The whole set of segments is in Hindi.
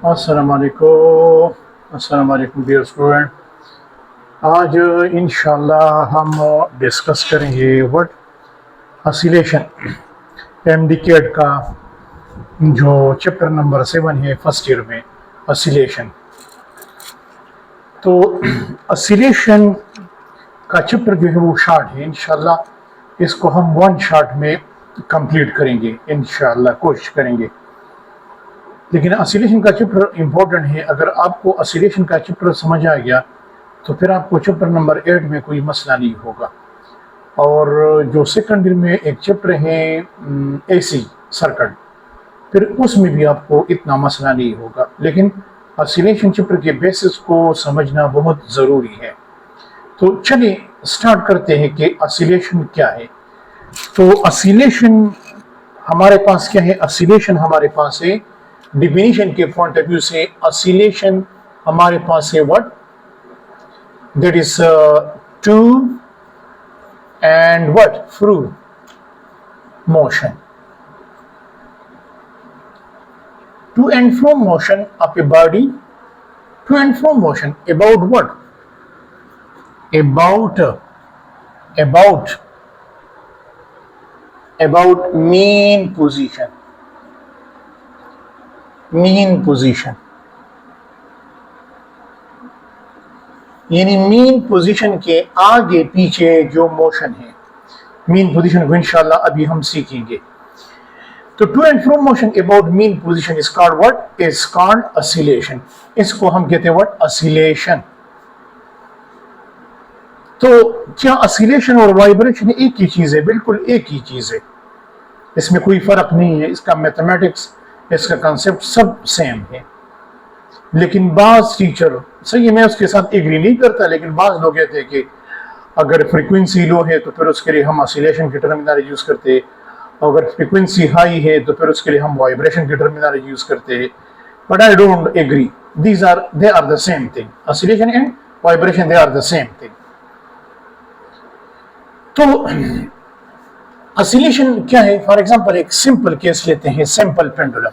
अस्सलाम वालेकुम डियर स्टूडेंट। आज इंशाल्लाह हम डिस्कस करेंगे व्हाट ऑसिलेशन एमडीकेड का जो चैप्टर नंबर 7 है फर्स्ट ईयर में ऑसिलेशन। तो ऑसिलेशन का चैप्टर जो है वो शार्ट है, इंशाल्लाह इसको हम वन शॉट में कंप्लीट करेंगे, इंशाल्लाह कोशिश करेंगे। लेकिन ऑसिलेशन का चैप्टर इम्पोर्टेंट है। अगर आपको ऑसिलेशन का चैप्टर समझ आ गया तो फिर आपको चैप्टर नंबर 8 में कोई मसला नहीं होगा। और जो सेकंड ईयर में एक चैप्टर है एसी सर्किट, फिर उसमें भी आपको इतना मसला नहीं होगा। लेकिन ऑसिलेशन चैप्टर के बेसिस को समझना बहुत ज़रूरी है। तो चलिए स्टार्ट करते हैं कि ऑसिलेशन क्या है। तो ऑसिलेशन हमारे पास क्या है? ऑसिलेशन हमारे पास है, डिफिनीशन के पॉइंट ऑफ व्यू से ऑसिलेशन हमारे पास है what that is to and what fro motion, to and fro motion of a body, to and fro motion about what about mean position, यानी मीन पोजीशन के आगे पीछे जो मोशन है, मीन पोजीशन को इंशाल्लाह अभी हम सीखेंगे। तो to and fro motion about mean position is called what? Is called oscillation. इसको हम कहते हैं व्हाट? ऑसिलेशन। तो क्या ऑसिलेशन और वाइब्रेशन एक ही चीज है? बिल्कुल एक ही चीज है, इसमें कोई फर्क नहीं है। इसका मैथमेटिक्स, इसका कंसेप्ट सब सेम है। लेकिन बाज टीचर, सही है, मैं उसके साथ एग्री नहीं करता, लेकिन बाज लोग कहते हैं कि अगर फ्रीक्वेंसी लो है तो फिर उसके लिए हम ऑसिलेशन की टर्मिनोलॉजी यूज करते हैं, अगर फ्रीक्वेंसी हाई है तो फिर उसके लिए हम वाइब्रेशन की टर्मिनोलॉजी यूज करते हैं। But I don't agree, they are the same thing. Oscillation and vibration they are the same thing. तो ऑसिलेशन क्या है? फॉर एग्जांपल एक सिंपल केस लेते हैं, सिंपल पेंडुलम।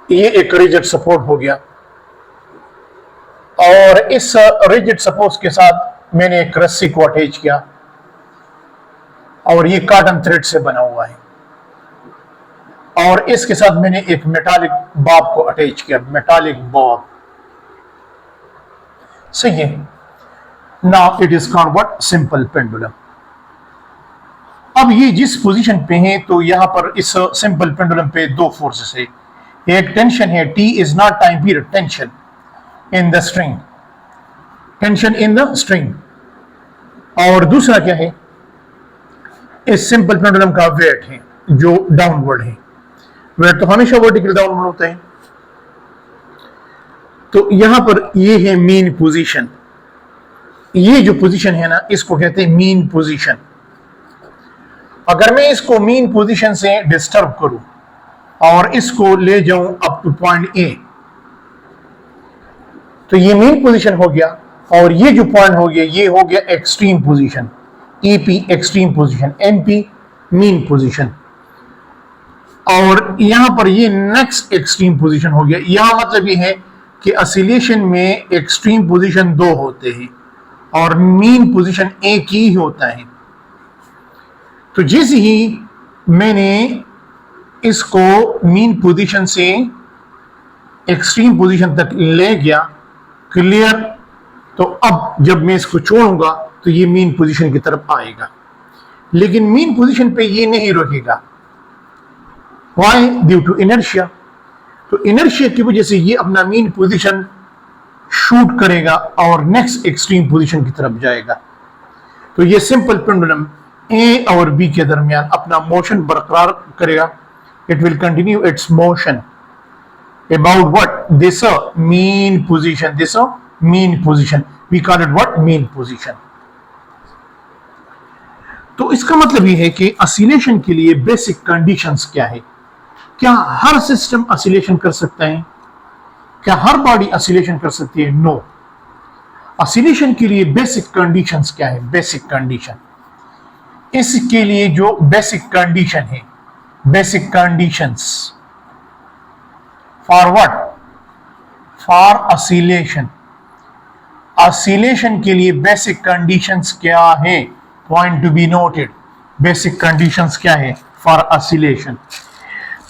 ये एक रिजिड सपोर्ट हो गया और इस रिजिड सपोर्ट के साथ मैंने एक रस्सी को अटैच किया और ये कॉटन थ्रेड से बना हुआ है, और इसके साथ मैंने एक मेटालिक बॉब को अटैच किया, मेटालिक बॉब। सही है। Now it is called what? Simple pendulum. अब ये जिस पोजीशन पे है, तो यहां पर इस सिंपल पेंडुलम पे दो फोर्सेस है। एक टेंशन है, T is not time period, tension in the string, tension in the string. और दूसरा क्या है? इस सिंपल पेंडुलम का वेट है जो डाउनवर्ड है। वेट तो हमेशा वर्टिकल डाउनवर्ड होता है। तो यहां पर ये है मीन पोजीशन। ये जो पोजीशन है ना, इसको कहते हैं मीन पोजीशन। अगर मैं इसको मीन पोजीशन से डिस्टर्ब करूं और इसको ले जाऊं अप टू पॉइंट ए, तो ये मीन पोजीशन हो गया, और ये जो पॉइंट हो गया ये हो गया extreme position, EP extreme position, MP mean position. और यहां पर ये नेक्स्ट एक्सट्रीम पोजीशन हो गया। यहां मतलब ये है कि ऑसिलेशन में एक्सट्रीम पोजीशन दो होते हैं और मीन पोजीशन एक ही होता है। तो जैसे ही मैंने इसको मीन पोजीशन से एक्सट्रीम पोजीशन तक ले गया, क्लियर, तो अब जब मैं इसको छोड़ूंगा तो ये मीन पोजीशन की तरफ आएगा। लेकिन मीन पोजीशन पे ये नहीं रुकेगा। व्हाई? Due to inertia. तो इनर्शिया की वजह से ये अपना मीन पोजीशन शूट करेगा और नेक्स्ट एक्सट्रीम पोजीशन की तरफ जाएगा। तो ये सिंपल पेंडुलम ए और बी के दरमियान अपना मोशन बरकरार करेगा। It will continue its motion about what? This mean position, this mean position, we call it what? Mean position. तो इसका मतलब ये है कि ऑसिलेशन के लिए बेसिक कंडीशंस क्या है? क्या हर सिस्टम ऑसिलेशन कर सकता है? क्या हर बॉडी ऑसिलेशन कर सकती है? नो। ऑसिलेशन के लिए बेसिक कंडीशंस क्या है? बेसिक कंडीशन, इसके लिए जो बेसिक कंडीशन है, basic conditions, for what? For oscillation. Oscillation के लिए बेसिक कंडीशंस क्या है? Point to be noted. Basic conditions क्या है फॉर ऑसिलेशन?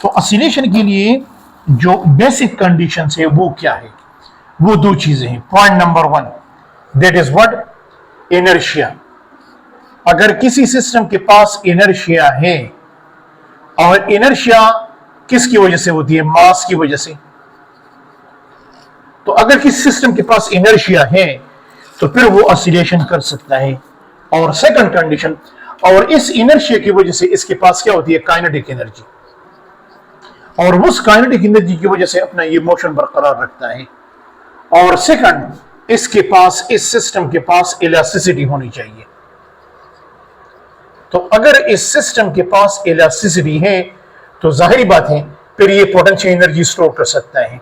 तो ऑसिलेशन के लिए जो बेसिक कंडीशंस है वो क्या है? वो दो चीजें हैं। Point number 1, that is what? Inertia. अगर किसी सिस्टम के पास इनर्शिया है, और इनर्शिया किसकी वजह से होती है? मास की वजह से। तो अगर किसी सिस्टम के पास इनर्शिया है तो फिर वो ऑसिलेशन कर सकता है। और सेकंड कंडीशन, और इस इनर्शिया की वजह से इसके पास क्या होती है? Kinetic energy. और उस काइनेटिक एनर्जी की वजह से अपना ये मोशन बरकरार रखता है। और सेकंड, इसके पास, इस सिस्टम के पास इलास्टिसिटी होनी चाहिए। तो अगर इस सिस्टम के पास इलास्टिसिटी है तो जाहिर बात है फिर ये पोटेंशियल एनर्जी स्टोर कर सकता है।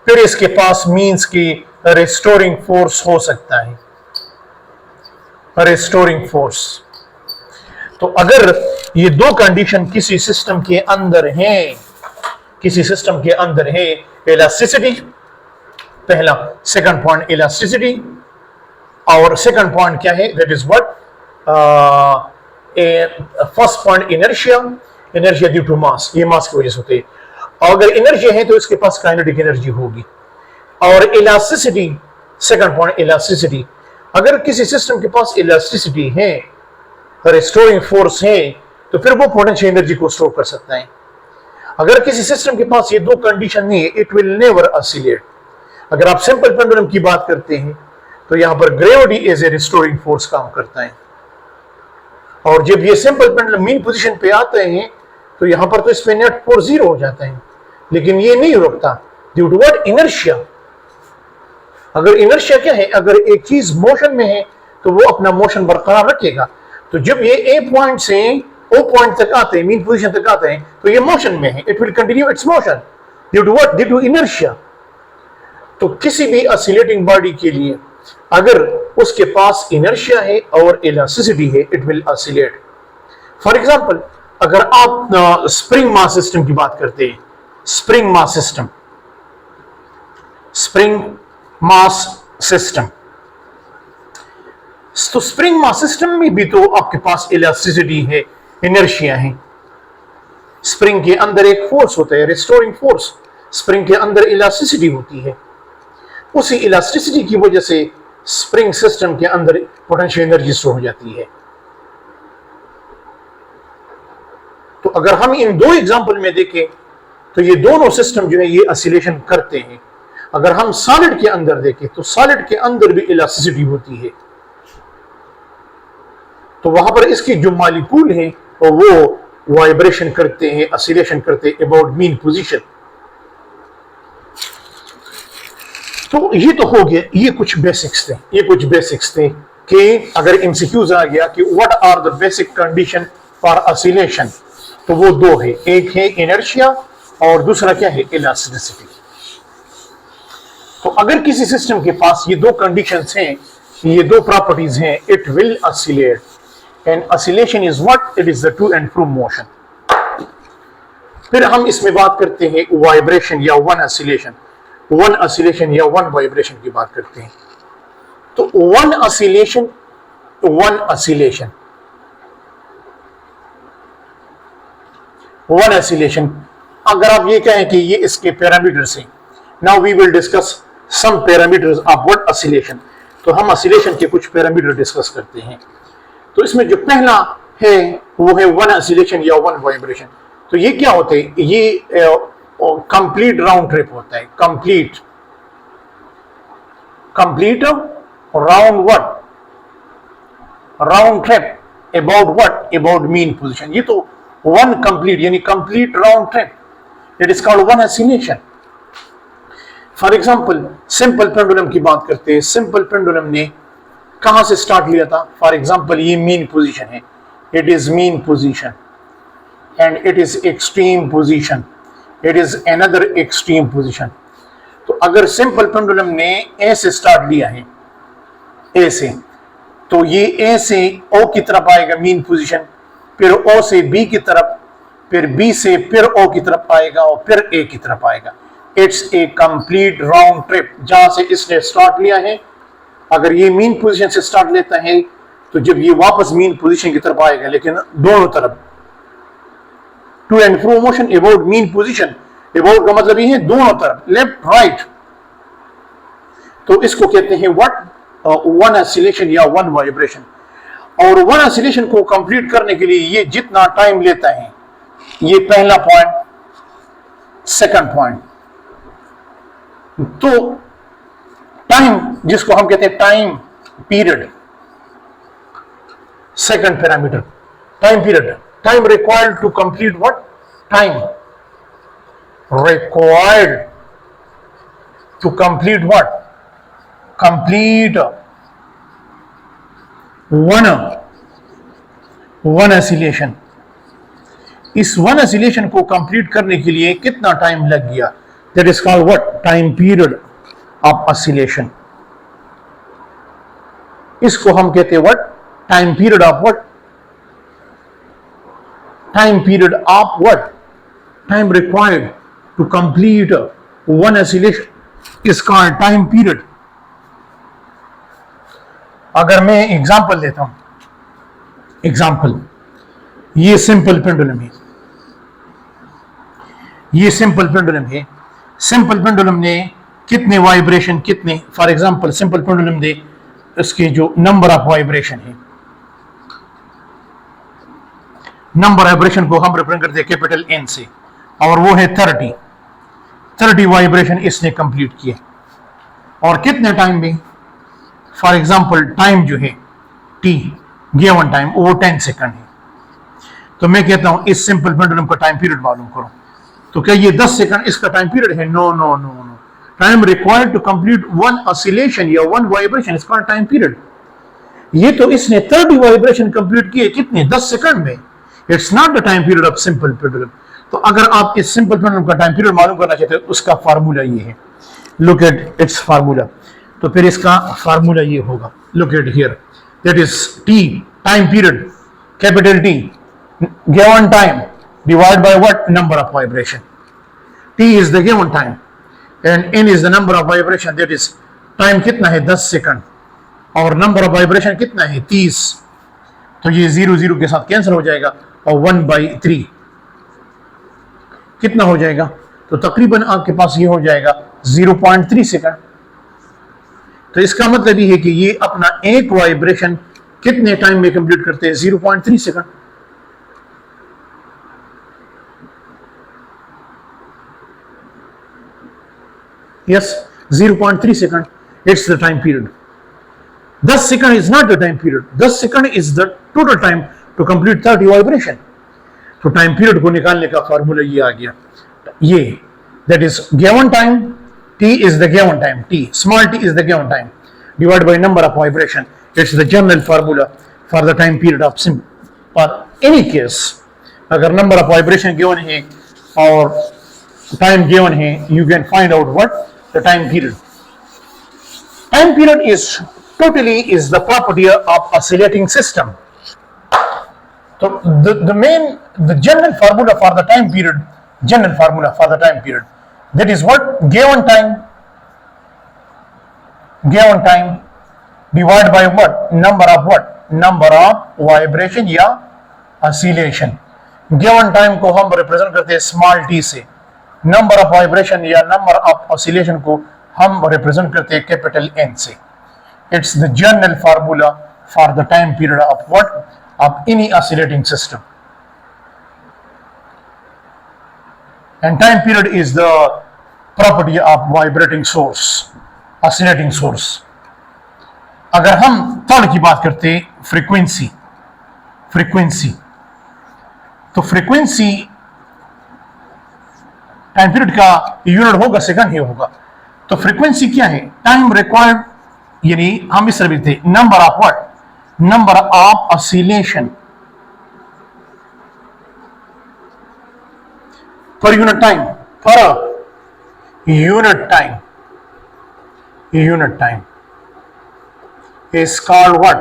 फिर इसके पास मींस की रिस्टोरिंग फोर्स हो सकता है, रिस्टोरिंग फोर्स। तो अगर ये दो कंडीशन किसी सिस्टम के अंदर हैं, किसी सिस्टम के अंदर है, इलास्टिसिटी पहला, सेकंड पॉइंट इलास्टिसिटी, और सेकंड पॉइंट क्या है? That is what? First point inertia, inertia due to mass, ये मास की वजह से होती है। और अगर इनर्शिया है तो इसके पास काइनेटिक एनर्जी होगी। और इलास्टिसिटी, सेकंड पॉइंट इलास्टिसिटी, अगर किसी सिस्टम के पास इलास्टिसिटी है, रिस्टोरिंग फोर्स है, तो फिर वो पोटेंशियल एनर्जी को स्टोर कर सकता है। अगर किसी सिस्टम के पास ये दो कंडीशन नहीं है, इट विल नेवर ऑसिलेट। अगर आप सिंपल पेंडुलम की बात करते हैं तो यहां पर gravity as a restoring force काम करता है। और जब ये सिंपल पेंडुलम मीन पोजीशन पे आते हैं तो यहां पर तो इस पे नेट फोर्स 0 हो जाता है, लेकिन ये नहीं रुकता ड्यू टू व्हाट? इनर्शिया। अगर इनर्शिया क्या है? अगर एक चीज मोशन में है तो वो अपना मोशन बरकरार रखेगा। तो जब ये ए पॉइंट से ओ पॉइंट तक आते हैं, मीन पोजीशन तक आते हैं, तो ये मोशन में है, it will continue its motion due to what? Due to inertia. तो किसी भी ऑसिलेटिंग बॉडी के लिए अगर उसके पास इनर्शिया है और इलास्टिसिटी है, it will oscillate. For example, अगर आप स्प्रिंग मास सिस्टम की बात करते हैं, spring mass system, spring mass system, तो स्प्रिंग मास सिस्टम में भी तो आपके पास इलास्टिसिटी है, इनर्शिया है। स्प्रिंग के अंदर एक फोर्स होता है, रिस्टोरिंग फोर्स। स्प्रिंग के अंदर इलास्टिसिटी होती है। उसी इलास्टिसिटी की वजह से स्प्रिंग सिस्टम के अंदर पोटेंशियल एनर्जी स्टोर हो जाती है। तो अगर हम इन दो एग्जांपल में देखें तो ये दोनों सिस्टम जो है ये ऑसिलेशन करते हैं। अगर हम सॉलिड के अंदर देखें तो सॉलिड के अंदर भी इलास्टिसिटी होती है। तो वहां पर इसकी जो मॉलिक्यूल है वो वाइब्रेशन करते हैं, ऑसिलेशन करते हैं अबाउट मीन पोजीशन। तो ये तो हो गया, ये कुछ बेसिक्स थे, ये कुछ बेसिक्स थे कि अगर एमसीक्यूज आ गया कि what are the basic condition for oscillation, तो वो दो है, एक है इनर्शिया और दूसरा क्या है? इलास्टिसिटी। तो अगर किसी सिस्टम के पास ये दो कंडीशंस हैं, ये दो प्रॉपर्टीज हैं, it will oscillate. And oscillation is what? It is the to and fro motion. फिर हम इसमें बात करते हैं वाइब्रेशन या वन ऑसिलेशन, वन ऑसिलेशन या वन वाइब्रेशन की बात करते हैं। तो one oscillation, one oscillation, one oscillation, अगर आप ये कहें कि ये इसके पैरामीटर्स हैं, now we will discuss some parameters of what oscillation. तो हम ऑसिलेशन के कुछ पैरामीटर डिस्कस करते हैं। तो इसमें जो पहला है वो है वन ऑसिलेशन या वन वाइब्रेशन। तो ये क्या होते हैं? ये कंप्लीट राउंड ट्रिप होता है, complete round what? Round trip about what? About mean position. ये तो वन कंप्लीट यानी complete round trip, it is called one oscillation. For example, simple pendulum की बात करते हैं। सिंपल पेंडुलम ने कहां से स्टार्ट लिया था? फॉर एग्जांपल, ये मीन पोजीशन है, it is mean position and it is extreme position, it is another extreme position. तो अगर सिंपल पेंडुलम ने ए से स्टार्ट लिया है, ए से, तो ये ए से ओ की तरफ आएगा मीन पोजीशन, फिर ओ से बी की तरफ, फिर बी से फिर ओ की तरफ आएगा और फिर ए की तरफ आएगा। It's a complete round trip. जहां से इसने स्टार्ट लिया है, अगर ये मीन पोजीशन से स्टार्ट लेता है तो जब ये वापस मीन पोजीशन की तरफ आएगा, लेकिन दोनों तरफ, to and fro motion about mean position. About का मतलब ये है दोनों तरफ, लेफ्ट राइट। तो इसको कहते हैं व्हाट, वन ऑसिलेशन या वन वाइब्रेशन। और वन ऑसिलेशन को कंप्लीट करने के लिए ये जितना टाइम लेता है, ये पहला पॉइंट, सेकंड पॉइंट। तो टाइम जिसको हम कहते हैं time period, second parameter time period, time required to complete what, time required to complete what, complete one oscillation. इस वन ऑसिलेशन को कंप्लीट करने के लिए कितना टाइम लग गया, that is called what, time period of oscillation. इसको हम कहते हैं what, time period of what, time period of what, time required to complete one oscillation is called time period. अगर मैं एग्जांपल देता हूं, एग्जांपल, ये सिंपल पेंडुलम है, ये सिंपल पेंडुलम है। सिंपल पेंडुलम ने कितने वाइब्रेशन, कितने, फॉर एग्जांपल सिंपल पेंडुलम दे, इसके जो नंबर ऑफ वाइब्रेशन है, नंबर वाइब्रेशन को हम रिप्रेजेंट करते हैं कैपिटल एन से, और वो है 30 वाइब्रेशन इसने कंप्लीट किए। और कितने टाइम में, फॉर एग्जांपल टाइम जो है टी, गिवन टाइम, वो 10 सेकंड है। तो मैं कहता हूं इस सिंपल पेंडुलम का टाइम पीरियड मालूम करो। तो क्या ये 10 सेकंड इसका टाइम पीरियड है? No no no no. Time required to complete one oscillation या one vibration is called time period. ये तो इसने 30 वाइब्रेशन कंप्लीट किए, कितने, 10 सेकंड में। It's not the time period of simple pendulum. तो अगर आप इस सिंपल पेंडुलम का टाइम पीरियड मालूम करना चाहते हो, उसका फार्मूला ये है, लुक एट इट्स फार्मूला। तो फिर इसका फार्मूला ये होगा, look at here, that is T, time period, capital T, given time divide by what, number of vibration. T is the given time and n is the number of vibration, that is time कितना है, 10 सेकंड, और नंबर ऑफ वाइब्रेशन कितना है, 30। तो ये 0 0 के साथ कैंसिल हो जाएगा और 1/3 कितना हो जाएगा, तो तकरीबन आपके पास ये हो जाएगा 0.3 सेकंड। तो इसका मतलब ये है कि ये अपना एक वाइब्रेशन कितने टाइम में कंप्लीट करते हैं, 0.3 second. Yes, 0.3 second. It's the time period. 10 second is not the time period. 10 second is the total time to complete 30 vibration. तो टाइम पीरियड को निकालने का फार्मूला ये आ गया, ये, that is given time, T is the given time, T, small t is the given time, divided by number of vibration. It's the general formula for the time period of sim. For any case, अगर number of vibration given है और time given है, you can find out what the time period. Time period is totally is the property of oscillating system. So the general formula for the time period, general formula for the time period, that is what, given time divided by what, number of what, number of vibration या oscillation. Given time को हम represent करते हैं small t से, नंबर ऑफ वाइब्रेशन या नंबर ऑफ ऑसिलेशन को हम रिप्रेजेंट करते हैं कैपिटल एन से। It's the general formula for the time period of what, of any oscillating system. And time period is the property of vibrating source, oscillating source. अगर हम थर्ड की बात करते हैं, फ्रीक्वेंसी, तो फ्रीक्वेंसी टाइम पीरियड का यूनिट होगा, सेकंड ही होगा। तो फ्रीक्वेंसी क्या है, टाइम रिक्वायर्ड, यानी हम इस तरह लिखते हैं, number of what, number of oscillation per unit time, per unit time is called what,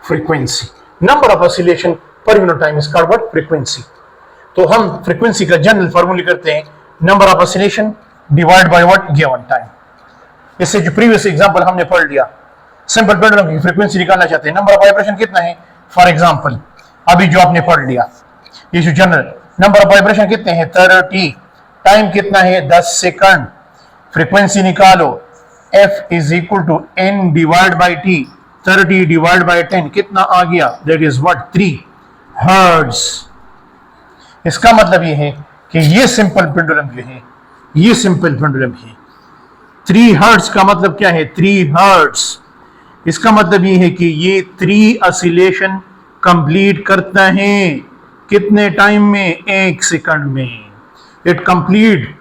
frequency. Number of oscillation per unit time is called what, frequency. तो हम फ्रीक्वेंसी का जनरल फार्मूला करते हैं, number of oscillation divide by what, given time. इससे जो प्रीवियस एग्जांपल हमने पढ़ लिया, सिंपल पेंडुलम की फ्रीक्वेंसी निकालना चाहते हैं, नंबर ऑफ वाइब्रेशन कितना है, फॉर एग्जांपल अभी जो आपने पढ़ लिया, ये जो जनरल नंबर ऑफ वाइब्रेशन कितने हैं 30, टाइम कितना है 10 सेकंड, फ्रीक्वेंसी निकालो f is equal to n divide by t, 30 divide by 10 कितना आ गया, दैट इज व्हाट 3 हर्ट्ज। इसका मतलब ये है कि ये सिंपल पेंडुलम जो है, ये सिंपल पेंडुलम है, 3 हर्ट्ज का मतलब क्या है, 3 हर्ट्ज। इसका मतलब ये है कि ये 3 ऑसिलेशन कंप्लीट करता है कितने टाइम में, 1 सेकंड में। इट कंप्लीट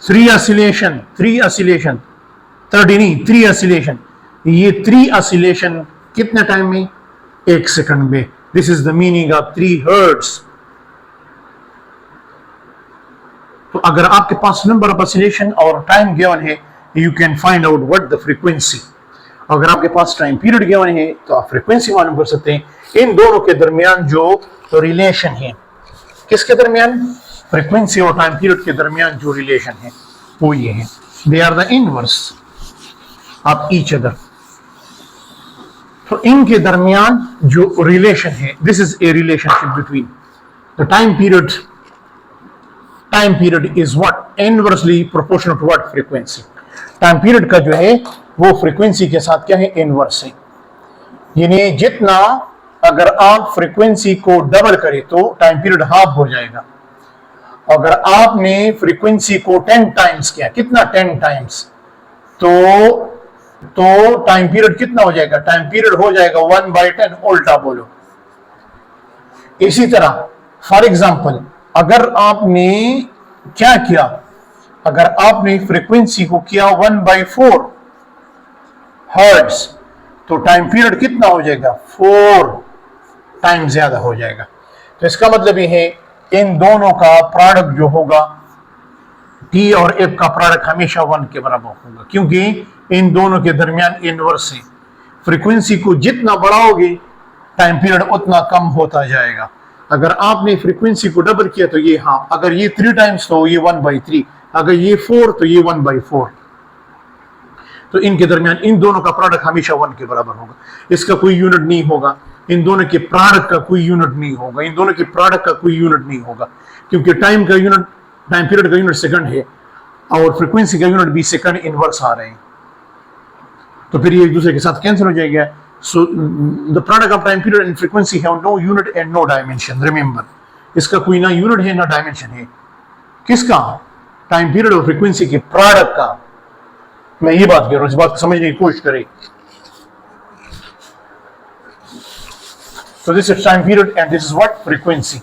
3 ऑसिलेशन, 30 नहीं 3 ऑसिलेशन, ये 3 ऑसिलेशन कितने टाइम में, 1 सेकंड में। This is the meaning of 3 hertz. तो अगर आपके पास नंबर ऑफ ऑसिलेशन और टाइम गिवन है, you can find out what the frequency. अगर आपके पास टाइम पीरियड गिवन है तो आप फ्रीक्वेंसी मालूम कर सकते हैं। इन दोनों के दरमियान जो रिलेशन है, किसके दरमियान, फ्रीक्वेंसी और टाइम पीरियड के दरमियान जो रिलेशन है वो ये है, they are the inverse of each other. तो इनके दरमियान जो रिलेशन है, this is a relationship between the time period is what, inversely proportional to what, frequency. Time period का जो है वो फ्रीक्वेंसी के साथ क्या है, इनवर्स है। यानी जितना अगर आप फ्रीक्वेंसी को डबल करें तो टाइम पीरियड हाफ हो जाएगा। अगर आपने फ्रीक्वेंसी को 10 टाइम्स किया, कितना 10 टाइम्स, तो टाइम पीरियड कितना हो जाएगा, टाइम पीरियड हो जाएगा 1/10, उल्टा बोलो। इसी तरह फॉर एग्जांपल अगर आपने क्या किया, अगर आपने फ्रीक्वेंसी को किया 1/4 हर्ट्ज, तो टाइम पीरियड कितना हो जाएगा, 4 टाइम ज्यादा हो जाएगा। तो इसका मतलब ये है इन दोनों का प्रोडक्ट जो होगा, T और F का प्रोडक्ट हमेशा 1 के बराबर होगा, क्योंकि इन दोनों के दरमियान इनवर्स है। फ्रीक्वेंसी को जितना बढ़ाओगे टाइम पीरियड उतना कम होता जाएगा। अगर आपने फ्रीक्वेंसी को डबल किया तो ये, हाँ अगर ये 3 टाइम्स तो ये 1/3, अगर ये 4 तो ये 1/4। तो इनके दरमियान इन दोनों का प्रोडक्ट हमेशा 1 के बराबर होगा। इसका कोई यूनिट नहीं होगा, इन दोनों के प्रोडक्ट का कोई यूनिट नहीं होगा, इन दोनों के प्रोडक्ट का कोई यूनिट नहीं होगा, क्योंकि टाइम का यूनिट, टाइम पीरियड का यूनिट सेकंड है और फ्रीक्वेंसी का यूनिट भी सेकंड इनवर्स आ रहे हैं। तो फिर ये एक दूसरे के साथ कैंसिल हो जाएगा। So the product of time period and frequency have no unit and no dimension. Remember, इसका कोई ना यूनिट है ना डायमेंशन है। किसका, टाइम पीरियड और फ्रीक्वेंसी के प्रोडक्ट का। मैं ये बात कह रहा हूं, इस बात को समझने की कोशिश करें। So this is time period and this is what, frequency।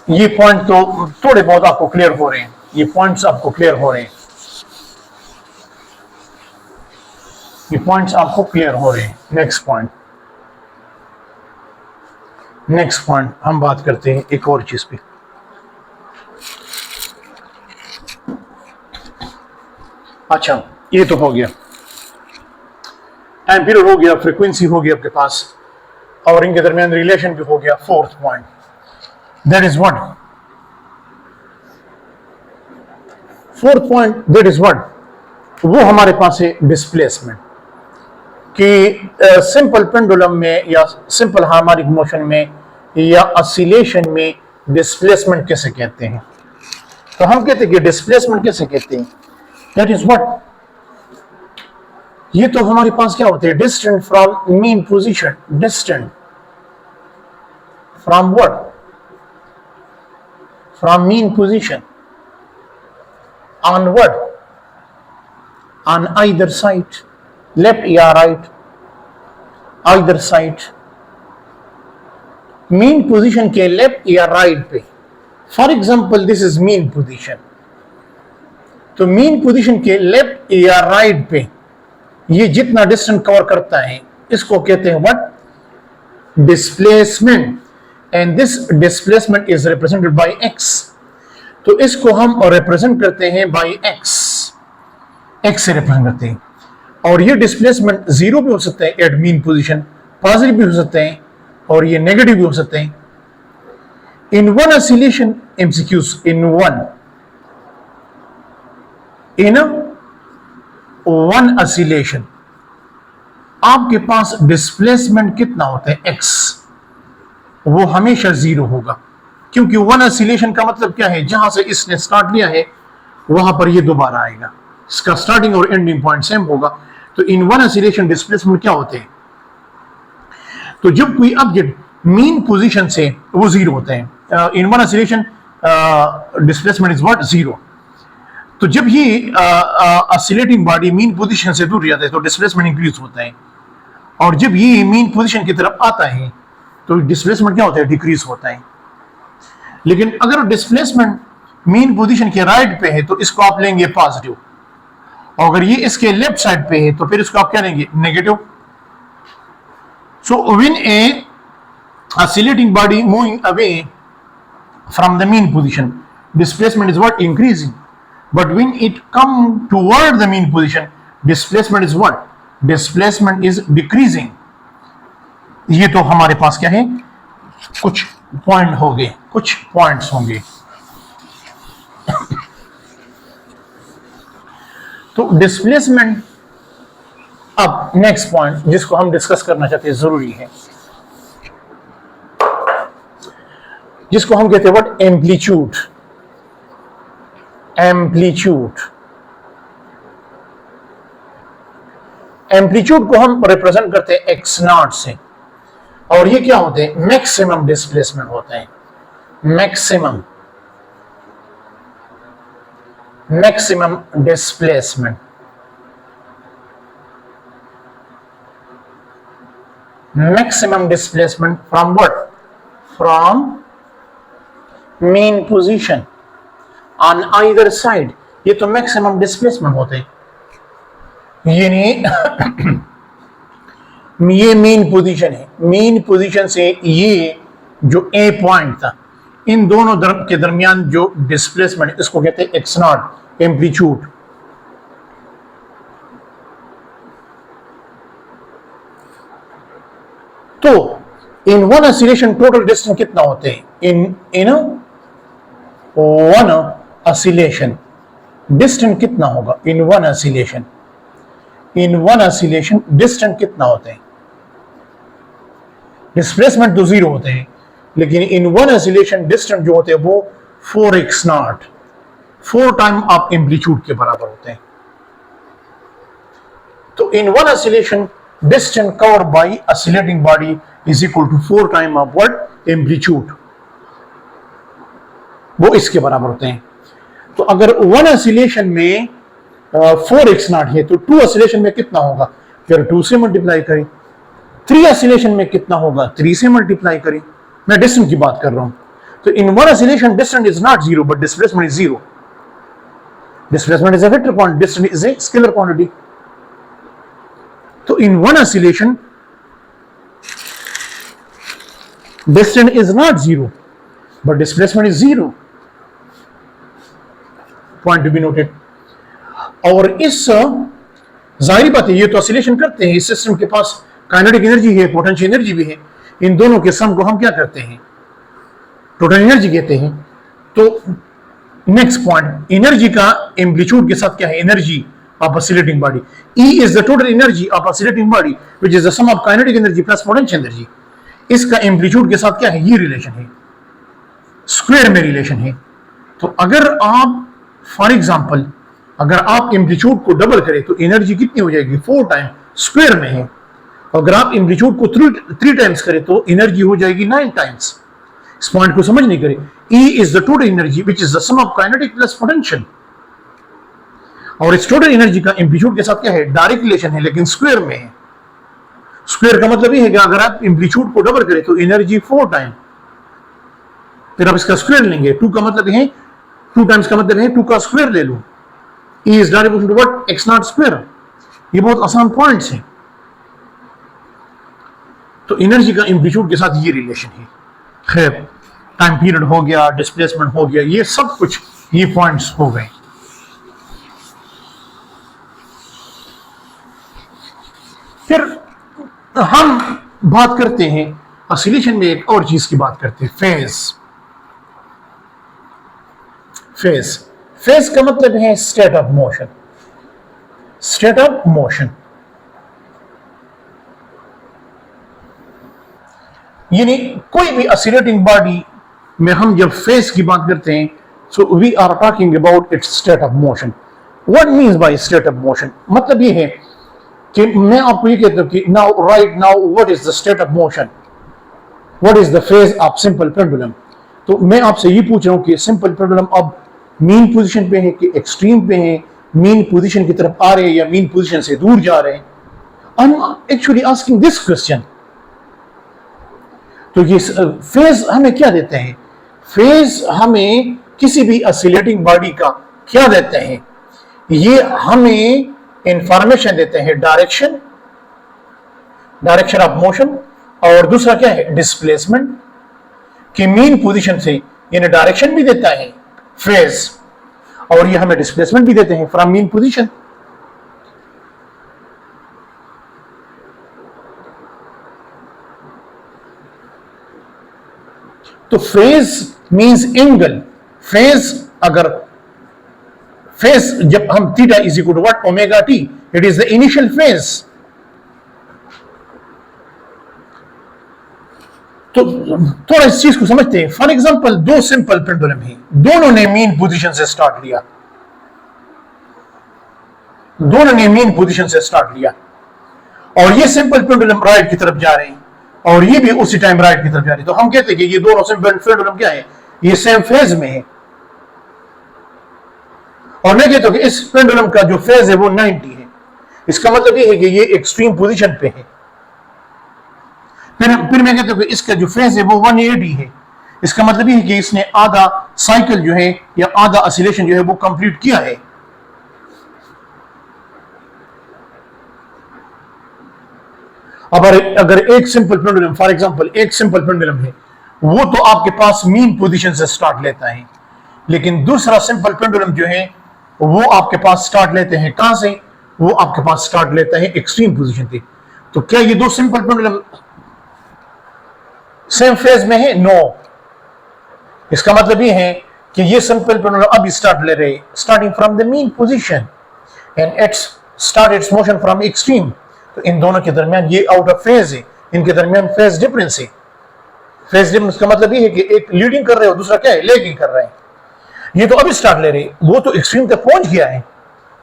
ये पॉइंट तो थोड़े बहुत आपको क्लियर हो रहे हैं, ये पॉइंट्स आपको क्लियर हो रहे हैं, ये पॉइंट्स आपको क्लियर हो रहे हैं। नेक्स्ट पॉइंट हम बात करते हैं एक और चीज पे। अच्छा, ये तो हो गया, टाइम पीरियड हो गया, फ्रीक्वेंसी हो गया आपके पास, और इनके दरमियान रिलेशन भी हो गया। Fourth point, that is what, fourth point that is what, वो हमारे पास है डिस्प्लेसमेंट। कि सिंपल पेंडुलम में या सिंपल हार्मोनिक मोशन में या ऑसिलेशन में डिस्प्लेसमेंट कैसे कहते हैं। तो हम कहते हैं कि डिस्प्लेसमेंट कैसे कहते हैं, दैट इज व्हाट, ये तो हमारे पास क्या होते हैं, distant from mean position, distant from what, from mean position on what, on either side, left या right, either side, mean position के लेफ्ट या राइट पे। For example this is mean position, तो मीन पोजीशन के लेफ्ट या राइट पे ये जितना डिस्टेंस कवर करता है इसको कहते हैं what, displacement. And this displacement is represented by x. तो इसको हम रिप्रेजेंट करते हैं बाय एक्स, एक्स से रिप्रेजेंट करते हैं। और ये डिस्प्लेसमेंट जीरो भी हो सकता है एट मीन पोजीशन, पॉजिटिव भी हो सकते हैं और ये नेगेटिव भी हो सकते हैं। In one oscillation, MCQs, in one oscillation, आपके पास डिस्प्लेसमेंट कितना होता है? x, वो हमेशा 0 होगा, क्योंकि वन oscillation का मतलब क्या है? जहां से इसने स्टार्ट लिया है वहां पर ये दोबारा आएगा, इसका स्टार्टिंग और एंडिंग पॉइंट सेम होगा। तो इन वन oscillation डिस्प्लेसमेंट क्या होते हैं? तो जब कोई ऑब्जेक्ट मीन पोजीशन से, वो 0 होते हैं। In one oscillation displacement is what? 0। तो जब ये ऑसिलेटिंग बॉडी मीन पोजीशन से दूर जाता है तो डिस्प्लेसमेंट इंक्रीज होता है, और जब ये मीन पोजीशन की तरफ आता है तो डिस्प्लेसमेंट क्या होता है? डिक्रीज होता है। लेकिन अगर डिस्प्लेसमेंट मीन पोजीशन के राइट पे है तो इसको आप लेंगे पॉजिटिव, और अगर ये इसके लेफ्ट साइड पे है तो फिर इसको आप क्या लेंगे? Negative. So when A oscillating body moving away from the mean position, displacement is what? Increasing. But when it come toward the mean position, displacement is what? Displacement is decreasing. ये तो हमारे पास क्या है? कुछ पॉइंट हो गए, कुछ पॉइंट्स होंगे। तो डिस्प्लेसमेंट, अब नेक्स्ट पॉइंट जिसको हम डिस्कस करना चाहते हैं, जरूरी है, जिसको हम कहते हैं व्हाट? एम्पलीट्यूड। एम्पलीट्यूड, एम्पलीट्यूड को हम रिप्रेजेंट करते हैं एक्स नॉट से, और ये क्या होते हैं? मैक्सिमम डिस्प्लेसमेंट होते हैं। Maximum displacement, maximum displacement from what? From main position on either side. ये तो मैक्सिमम डिस्प्लेसमेंट होते हैं। ये नहीं ये मेन पोजीशन है, मेन पोजीशन से ये जो ए पॉइंट था, इन दोनों के दरमियान जो डिस्प्लेसमेंट, इसको कहते हैं एक्स नॉट, एम्पलीट्यूड। तो in one oscillation total distance कितना होते हैं? इन वन ऑसिलेशन डिस्टेंस कितना होगा? इन वन ऑसिलेशन डिस्टेंस कितना होते हैं? डिस्प्लेसमेंट तो 0 होते हैं, लेकिन इन वन ऑसिलेशन डिस्टेंस जो होते हैं वो 4x0, 4 टाइम ऑफ एम्पलीट्यूड के बराबर होते हैं। तो in one oscillation distance covered by oscillating body is equal to 4 time of what? Amplitude, वो इसके बराबर होते हैं। तो अगर वन ऑसिलेशन में 4x0 है तो 2 ऑसिलेशन में कितना होगा? फिर 2 से मल्टीप्लाई करें। 3 ऑसिलेशन में कितना होगा? 3 से मल्टीप्लाई करें। मैं डिस्टेंस की बात कर रहा हूं। तो in one oscillation distance is not 0 but displacement is 0। Displacement is a vector quantity, distance is a scalar quantity. तो in one oscillation distance is not 0 but displacement is 0, point to be noted. और इस जाहिर बात है, ये तो ऑसिलेशन करते हैं, इस सिस्टम के पास काइनेटिक एनर्जी है, पोटेंशियल एनर्जी भी है, इन दोनों के सम को हम क्या करते हैं? टोटल एनर्जी कहते हैं। तो नेक्स्ट पॉइंट, एनर्जी का एम्पलीट्यूड के साथ क्या है? Energy of oscillating body. E is the total energy of oscillating body, which is the sum of kinetic energy plus potential energy. इसका एम्पलीट्यूड के साथ क्या है? ये रिलेशन है, स्क्वायर में रिलेशन है। तो अगर आप फॉर एग्जांपल अगर आप एम्पलीट्यूड को डबल करें तो एनर्जी कितनी हो जाएगी? 4 टाइम, स्क्वायर में है। अगर आप एम्पलीट्यूड को 3 टाइम्स करें तो एनर्जी हो जाएगी 9 टाइम्स। इस पॉइंट को समझ नहीं करें। E is the total energy which is the sum of kinetic plus potential। और इस टोटल एनर्जी का एम्पलीट्यूड के साथ क्या है? डायरेक्ट रिलेशन है, लेकिन स्क्वायर में है। स्क्वायर का मतलब ये है कि अगर आप एम्पलीट्यूड को डबल करें तो एनर्जी 4 टाइम, फिर आप इसका स्क्वायर लेंगे। 2 का मतलब है 2 टाइम्स का मतलब है 2 का स्क्वायर ले लो। E is direct equal to what? x0 square. ये बहुत आसान पॉइंट्स हैं। तो एनर्जी का एम्पलीट्यूड के साथ ये रिलेशन है। खैर, टाइम पीरियड हो गया, डिस्प्लेसमेंट हो गया, ये सब कुछ ये पॉइंट्स हो गए। फिर हम बात करते हैं ऑसिलेशन में एक और चीज की बात करते हैं, फेज। फेज, फेज का मतलब है state of motion, state of motion, यानी कोई भी ऑसिलेटिंग बॉडी में हम जब फेज की बात करते हैं, so we are talking about its state of motion. What means by state of motion, मतलब ये है कि मैं आपको ये कहता हूं कि now right now what is the state of motion, what is the phase of simple pendulum. तो मैं आपसे ये पूछ रहा हूं कि सिंपल पेंडुलम अब मीन पोजीशन पे है कि एक्सट्रीम पे है, मीन पोजीशन की तरफ आ रहे हैं या मीन पोजीशन से दूर जा रहे हैं। I am actually asking this question. तो ये फेज हमें क्या देते हैं, फेज हमें किसी भी ऑसिलेटिंग बॉडी का क्या देते हैं, ये हमें इंफॉर्मेशन देते हैं डायरेक्शन, डायरेक्शन ऑफ मोशन, और दूसरा क्या है डिस्प्लेसमेंट, कि मीन पोजीशन से यानी डायरेक्शन भी देता है फेज, और ये हमें डिस्प्लेसमेंट भी देते हैं फ्रॉम मीन पोजीशन। तो फेज मींस एंगल, फेज अगर फेज जब हम theta is equal to what omega T, it is the initial phase. तो थोड़ा इस चीज को समझते हैं। फॉर एग्जांपल दो सिंपल पेंडुलम हैं, दोनों ने मीन पोजीशन से स्टार्ट लिया, दोनों ने मीन पोजीशन से स्टार्ट लिया, और ये सिंपल पेंडुलम राइट की तरफ जा रहे हैं और ये भी उसी टाइम राइट की तरफ जा रही है। तो हम कहते हैं कि ये दोनों सिंपल पेंडुलम क्या है, ये सेम फेज में है। और मैं कहता हूं कि इस पेंडुलम का जो फेज है वो 90 है। इसका मतलब ये है कि ये एक्सट्रीम पोजीशन पे है। फिर मैं कहता हूं कि इसका जो फेज है वो 180 है। इसका मतलब ये है कि इसने आधा साइकिल जो है या आधा ऑसिलेशन जो है वो कंप्लीट किया है। अब अगर एक सिंपल पेंडुलम, फॉर एग्जांपल एक सिंपल पेंडुलम है, वो तो आपके पास मीन पोजीशन से स्टार्ट लेता है, लेकिन दूसरा सिंपल पेंडुलम जो है वो आपके पास स्टार्ट लेते हैं कहां से, वो आपके पास स्टार्ट लेता है एक्सट्रीम पोजीशन से। तो क्या ये दो सिंपल पेंडुलम सेम फेज में है? नो। इसका मतलब ये है कि ये सिंपल पेंडुलम अभी स्टार्ट ले रहे, starting from the mean position and it's start it's motion from extreme. तो इन दोनों के दरमियान ये आउट ऑफ फेज है, इनके दरमियान फेज डिफरेंस है। फेज डिफरेंस का मतलब ये है कि एक लीडिंग कर रहे हो, दूसरा क्या है लैगिंग कर रहा है। ये तो अभी स्टार्ट ले रहे, वो तो एक्सट्रीम तक पहुंच गया है।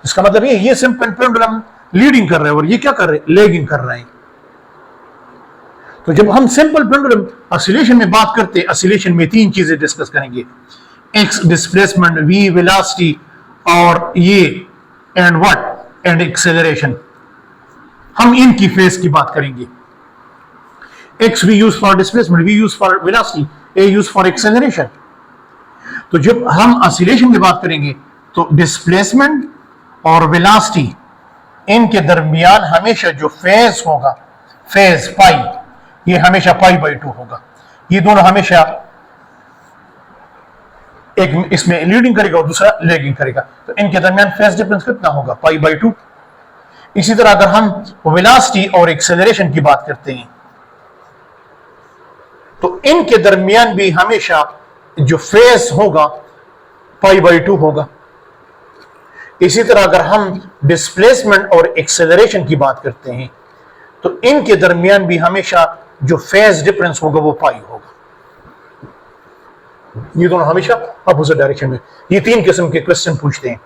इसका मतलब ये सिंपल पेंडुलम लीडिंग कर रहे हैं और ये क्या कर रहे, लैगिंग कर रहे हैं। तो जब हम सिंपल पेंडुलम ऑसिलेशन में बात करते हैं, ऑसिलेशन में तीन चीजें डिस्कस करेंगे, एक्स डिस्प्लेसमेंट, वी वेलोसिटी, और ये एंड व्हाट एंड एक्सेलरेशन। हम इनकी फेज की बात करेंगे। X we use for displacement, V use for velocity, A use for acceleration. तो जब हम ऑसिलेशन की बात करेंगे तो डिस्प्लेसमेंट और वेलोसिटी, इनके दरमियान हमेशा जो फेज होगा, फेज पाई, ये हमेशा पाई/2 होगा। ये दोनों हमेशा एक इसमें लीडिंग करेगा और दूसरा लैगिंग करेगा। तो इनके दरमियान फेज डिफरेंस कितना होगा, पाई/2। इसी तरह अगर हम वेलोसिटी और एक्सेलरेशन की बात करते हैं तो इनके दरमियान भी हमेशा जो फेज होगा पाई/2 होगा। इसी तरह अगर हम डिस्प्लेसमेंट और एक्सेलरेशन की बात करते हैं तो इनके दरमियान भी हमेशा जो फेज डिफरेंस होगा वो पाई होगा। ये दोनों हमेशा अपोजिट डायरेक्शन में। ये तीन किस्म के क्वेश्चन पूछते हैं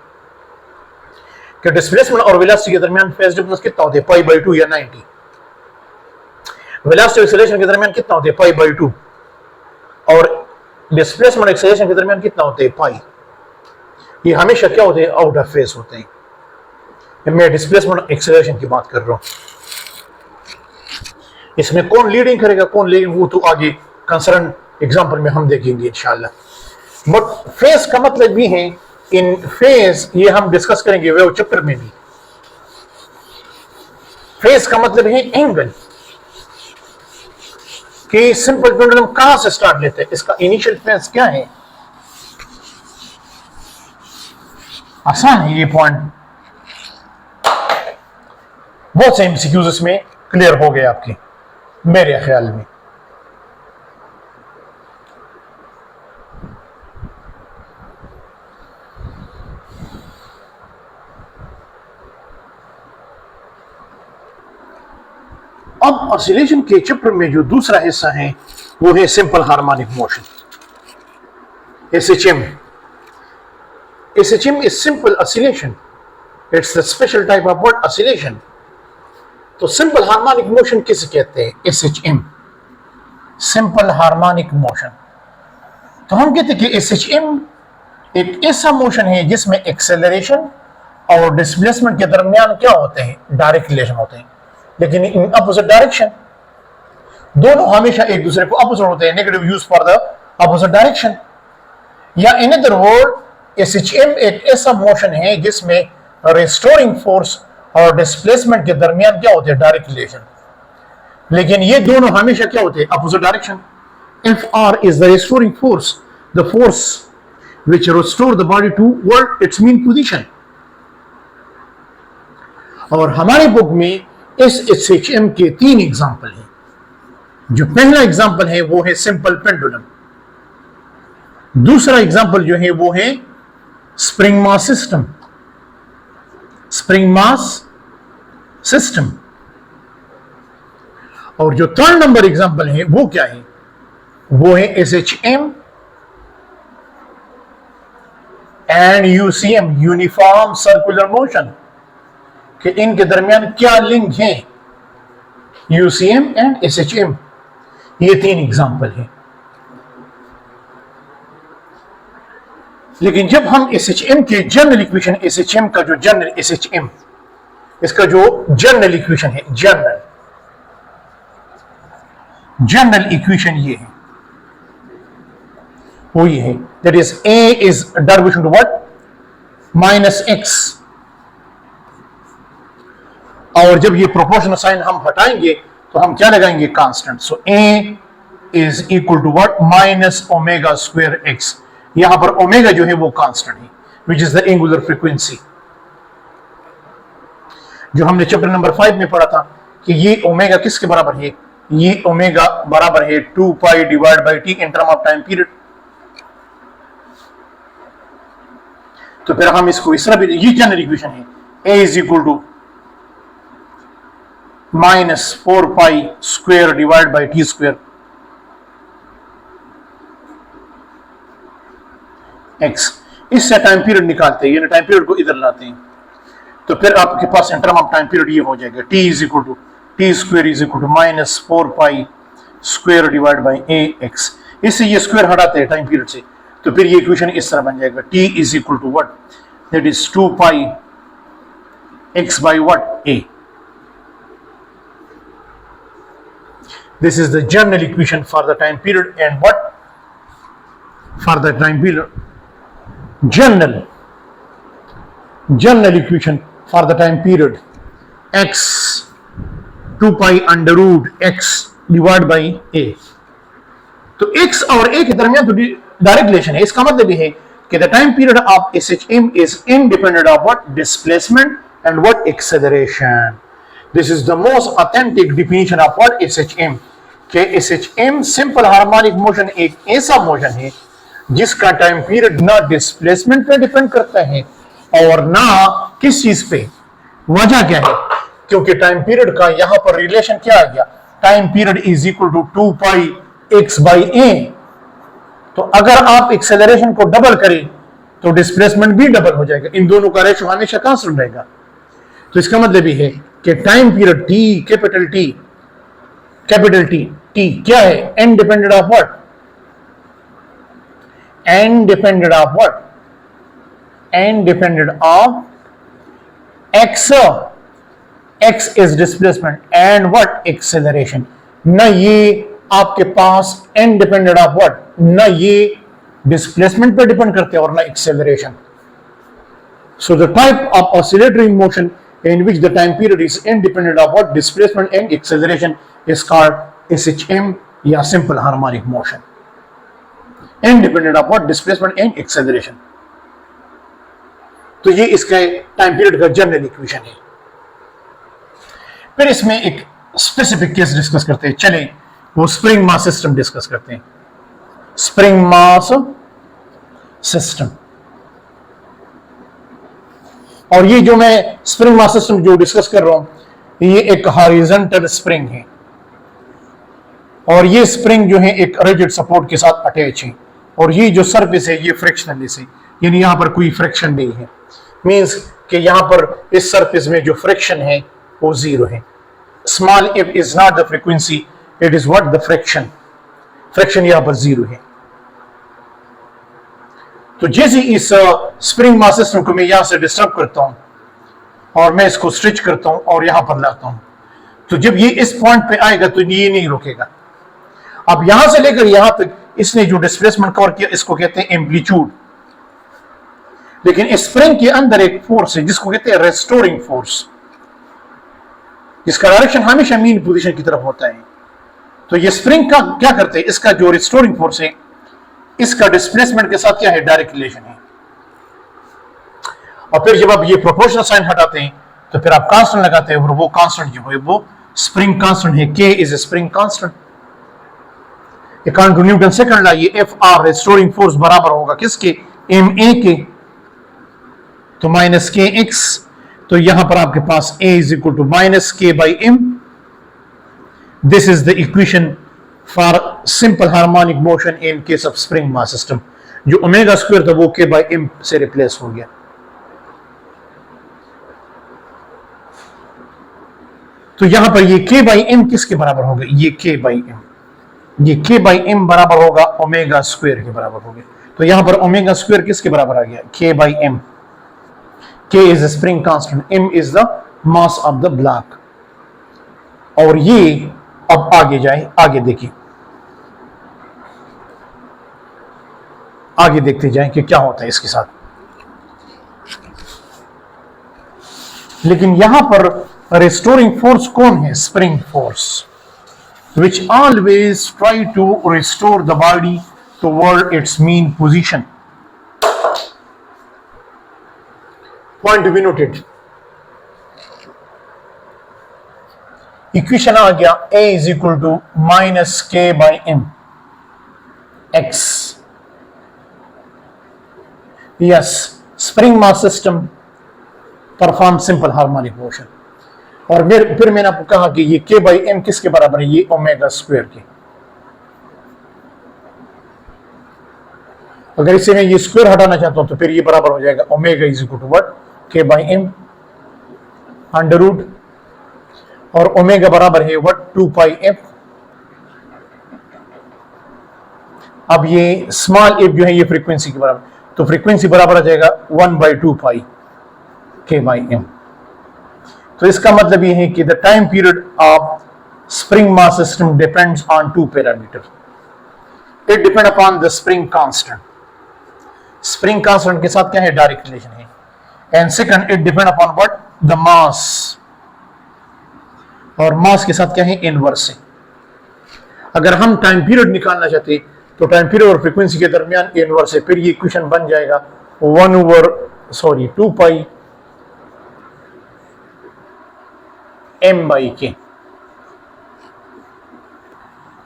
कि डिस्प्लेसमेंट और वेलोसिटी के दरमियान फेज डिफरेंस कितना होता है, पाई/2 या 90। वेलोसिटी और एक्सेलरेशन के दरमियान कितना होता है, पाई/2, और डिस्प्लेसमेंट एक्सेलरेशन के दरमियान कितना होता है, पाई। ये हमेशा क्या होते हैं, आउट ऑफ फेज होते हैं। मैं डिस्प्लेसमेंट एक्सेलरेशन की बात कर रहा हूं। इसमें कौन लीडिंग करेगा कौन लैगिंग, वो तो आगे कंसर्न एग्जांपल में हम देखेंगे इंशाल्लाह। बट फेज का मतलब भी है, इन फेज ये हम डिस्कस करेंगे वेव चैप्टर में भी। फेज का मतलब है एंगल, कि सिंपल पेंडुलम कहां से स्टार्ट लेते हैं, इसका इनिशियल फेज क्या है। आसान है ये पॉइंट, बहुत से एमसीक्यूज इसमें क्लियर हो गए आपके मेरे ख्याल में। अब ऑसिलेशन के चैप्टर में जो दूसरा हिस्सा है वो है simple harmonic motion, SHM. SHM is simple oscillation. It's a special type of what? Oscillation. तो सिंपल हार्मोनिक मोशन किसे कहते हैं? SHM, simple harmonic motion. तो हम कहते हैं कि SHM एक ऐसा मोशन है जिसमें एक्सेलरेशन और डिस्प्लेसमेंट के दरमियान क्या होते हैं? डायरेक्ट रिलेशन होते हैं, लेकिन इन अपोजिट डायरेक्शन. दोनों हमेशा एक दूसरे को अपोजिट होते हैं, negative use for the opposite direction. या इन अदर वर्ड, SHM एक ऐसा मोशन है जिसमें रिस्टोरिंग फोर्स और डिस्प्लेसमेंट के दरमियान क्या होते हैं? Direct relation. लेकिन ये दोनों हमेशा क्या होते हैं? Opposite direction. Fr is the restoring force, the force which restore the body to what its mean position. और हमारे बुक में इस SHM के 3 एग्जाम्पल हैं. जो पहला एग्जाम्पल है वो है सिंपल पेंडुलम. दूसरा एग्जाम्पल जो है वो है spring mass system, spring mass system. और जो थर्ड नंबर एग्जाम्पल है वो क्या है? वो है SHM and UCM, uniform circular motion, कि इनके दरमियान क्या लिंक है? UCM and SHM. ये 3 एग्जाम्पल है. लेकिन जब हम SHM के जनरल इक्वेशन, SHM का जो जनरल SHM, इसका जो जनरल इक्वेशन है, जनरल इक्वेशन ये है, वो ये है, that is A is derivation to what? -x. और जब ये प्रोपोर्शनल साइन हम हटाएंगे तो हम क्या लगाएंगे? Constant. So A is equal to what? -ω²x. यहां पर ओमेगा जो है वो कांस्टेंट है, which is the angular frequency. जो हमने चैप्टर नंबर 5 में पढ़ा था कि ये ओमेगा किसके बराबर है? ये ओमेगा बराबर है 2π divide by t in term of time period. तो फिर हम इसको इस तरह भी, ये जनरल इक्वेशन है, A is equal to -4π² divide by t² x. इससे टाइम पीरियड निकालते हैं, यानी टाइम पीरियड को इधर लाते हैं, तो फिर आपके पास in term of time period ये हो जाएगा t is equal to t² is equal to -4π² divide by ax. इससे ये स्क्वायर हटाते हैं टाइम पीरियड से, तो फिर ये इक्वेशन इस तरह बन जाएगा, t is equal to what? That is 2π x by what? a. This is the general equation for the time period, and what? For the time period, general equation for the time period, x 2π under root x divided by a. तो x और a के दरमियान तो डायरेक्ट रिलेशन है. इसका मतलब ये है कि the time period of SHM is independent of what? Displacement and what? Acceleration. This is the most authentic definition of what? SHM. कि SHM सिंपल हार्मोनिक मोशन एक ऐसा मोशन है जिसका टाइम पीरियड ना डिस्प्लेसमेंट पे डिपेंड करता है और ना किस चीज पे. वजह क्या है? क्योंकि टाइम पीरियड का यहां पर रिलेशन क्या आ गया? Time period is equal to 2π x by a. तो अगर आप एक्सेलरेशन को डबल करें तो डिस्प्लेसमेंट भी डबल हो जाएगा. इन दोनों का रेशो हमेशा कांस्टेंट रहेगा. तो इसका मतलब ये है कि time period T, capital T क्या है? Independent of what? independent of what? Independent of x. X is displacement and what? Acceleration. ना ये आपके पास independent of what? ना ये displacement पे डिपेंड करते हैं और ना acceleration. So the type of oscillatory motion in which the time period is independent of what? Displacement and acceleration is called SHM या simple harmonic motion. Independent of what? Displacement and acceleration. तो ये इसका टाइम पीरियड का जनरल इक्वेशन है. फिर इसमें एक स्पेसिफिक केस डिस्कस करते हैं. चलें वो स्प्रिंग मास सिस्टम डिस्कस करते हैं. Spring mass system. और ये जो मैं स्प्रिंग मास सिस्टम जो डिस्कस कर रहा हूं ये एक हॉरिजॉन्टल स्प्रिंग है और ये स्प्रिंग जो है एक रिजिड सपोर्ट के साथ अटैच है और ये जो सरफेस है ये फ्रिक्शनलेस है, यानी यहां पर कोई फ्रिक्शन नहीं है। मींस कि यहां पर इस सरफेस में जो फ्रिक्शन है वो जीरो है। Small F is not the frequency, it is what the friction. Friction यहां पर जीरो है। तो जैसे इस स्प्रिंग मास सिस्टम को मैं यहां से डिस्टर्ब करता हूं और मैं इसको स्ट्रेच करता हूं और यहां पर लाता हूं, तो जब ये इस पॉइंट पे आएगा तो ये नहीं रुकेगा। अब यहां से लेकर यहां तक इसने जो डिस्प्लेसमेंट कवर किया इसको कहते हैं एम्पलीट्यूड। लेकिन इस स्प्रिंग के अंदर एक फोर्स है जिसको कहते हैं रेस्टोरिंग फोर्स, जिसका डायरेक्शन हमेशा मीन पोजीशन की तरफ होता है। तो ये स्प्रिंग का क्या करते हैं, इसका जो रेस्टोरिंग फोर्स है इसका डिस्प्लेसमेंट के साथ क्या है, डायरेक्ट रिलेशन है। और फिर जब आप ये प्रोपोर्शनल साइन हटाते हैं तो फिर आप कांस्टेंट लगाते हैं और वो कांस्टेंट जो है वो स्प्रिंग कांस्टेंट है। के is a spring constant. Newton second law, ये एफ आर रेस्टोरिंग फोर्स बराबर होगा किसके, एम ए के। तो माइनस के एक्स, तो यहां पर आपके पास A is equal to minus K by M. This is the equation for simple harmonic motion in case of spring mass system. जो ओमेगा स्क्वायर था वो के बाई एम से रिप्लेस हो गया। तो यहां पर ये के बाई एम किसके बराबर होगा, ये के बाई एम, ये के बाई एम बराबर होगा ओमेगा स्क्वायर के बराबर हो गया। तो यहां पर ओमेगा स्क्वायर किसके बराबर आ गया, K by M. K is spring constant, M is the mass of the block. और ये अब आगे जाए, आगे देखिए, आगे देखते जाएं कि क्या होता है इसके साथ। लेकिन यहां पर रिस्टोरिंग फोर्स कौन है, spring force, which always try to restore the body toward its mean position. Point to be noted. Equation आ गया A is equal to minus K by M X. Yes, spring mass system performs simple harmonic motion. और फिर मैंने आपको कहा कि ये के बाई एम किसके बराबर है, ये ओमेगा स्क्वायर के। अगर इसे मैं ये स्क्वायर हटाना चाहता हूं तो फिर ये बराबर हो जाएगा omega is equal to what, K by M under root, और ओमेगा बराबर है व्हाट, 2 पाई एफ। अब ये स्मॉल एफ जो है ये फ्रीक्वेंसी के बराबर, तो फ्रीक्वेंसी बराबर आ जाएगा 1/2 पाई के बाई एम। तो इसका मतलब ये है कि the time period of spring mass system depends on two parameter. It depend upon the spring constant. Spring constant के साथ क्या है, डायरेक्ट रिलेशन है। And second, it depend upon what, the mass, और मास के साथ क्या है, इनवर्स है। अगर हम टाइम पीरियड निकालना चाहते तो टाइम पीरियड और फ्रीक्वेंसी के दरमियान इनवर्स है, फिर ये इक्वेशन बन जाएगा 2 पाई m by k.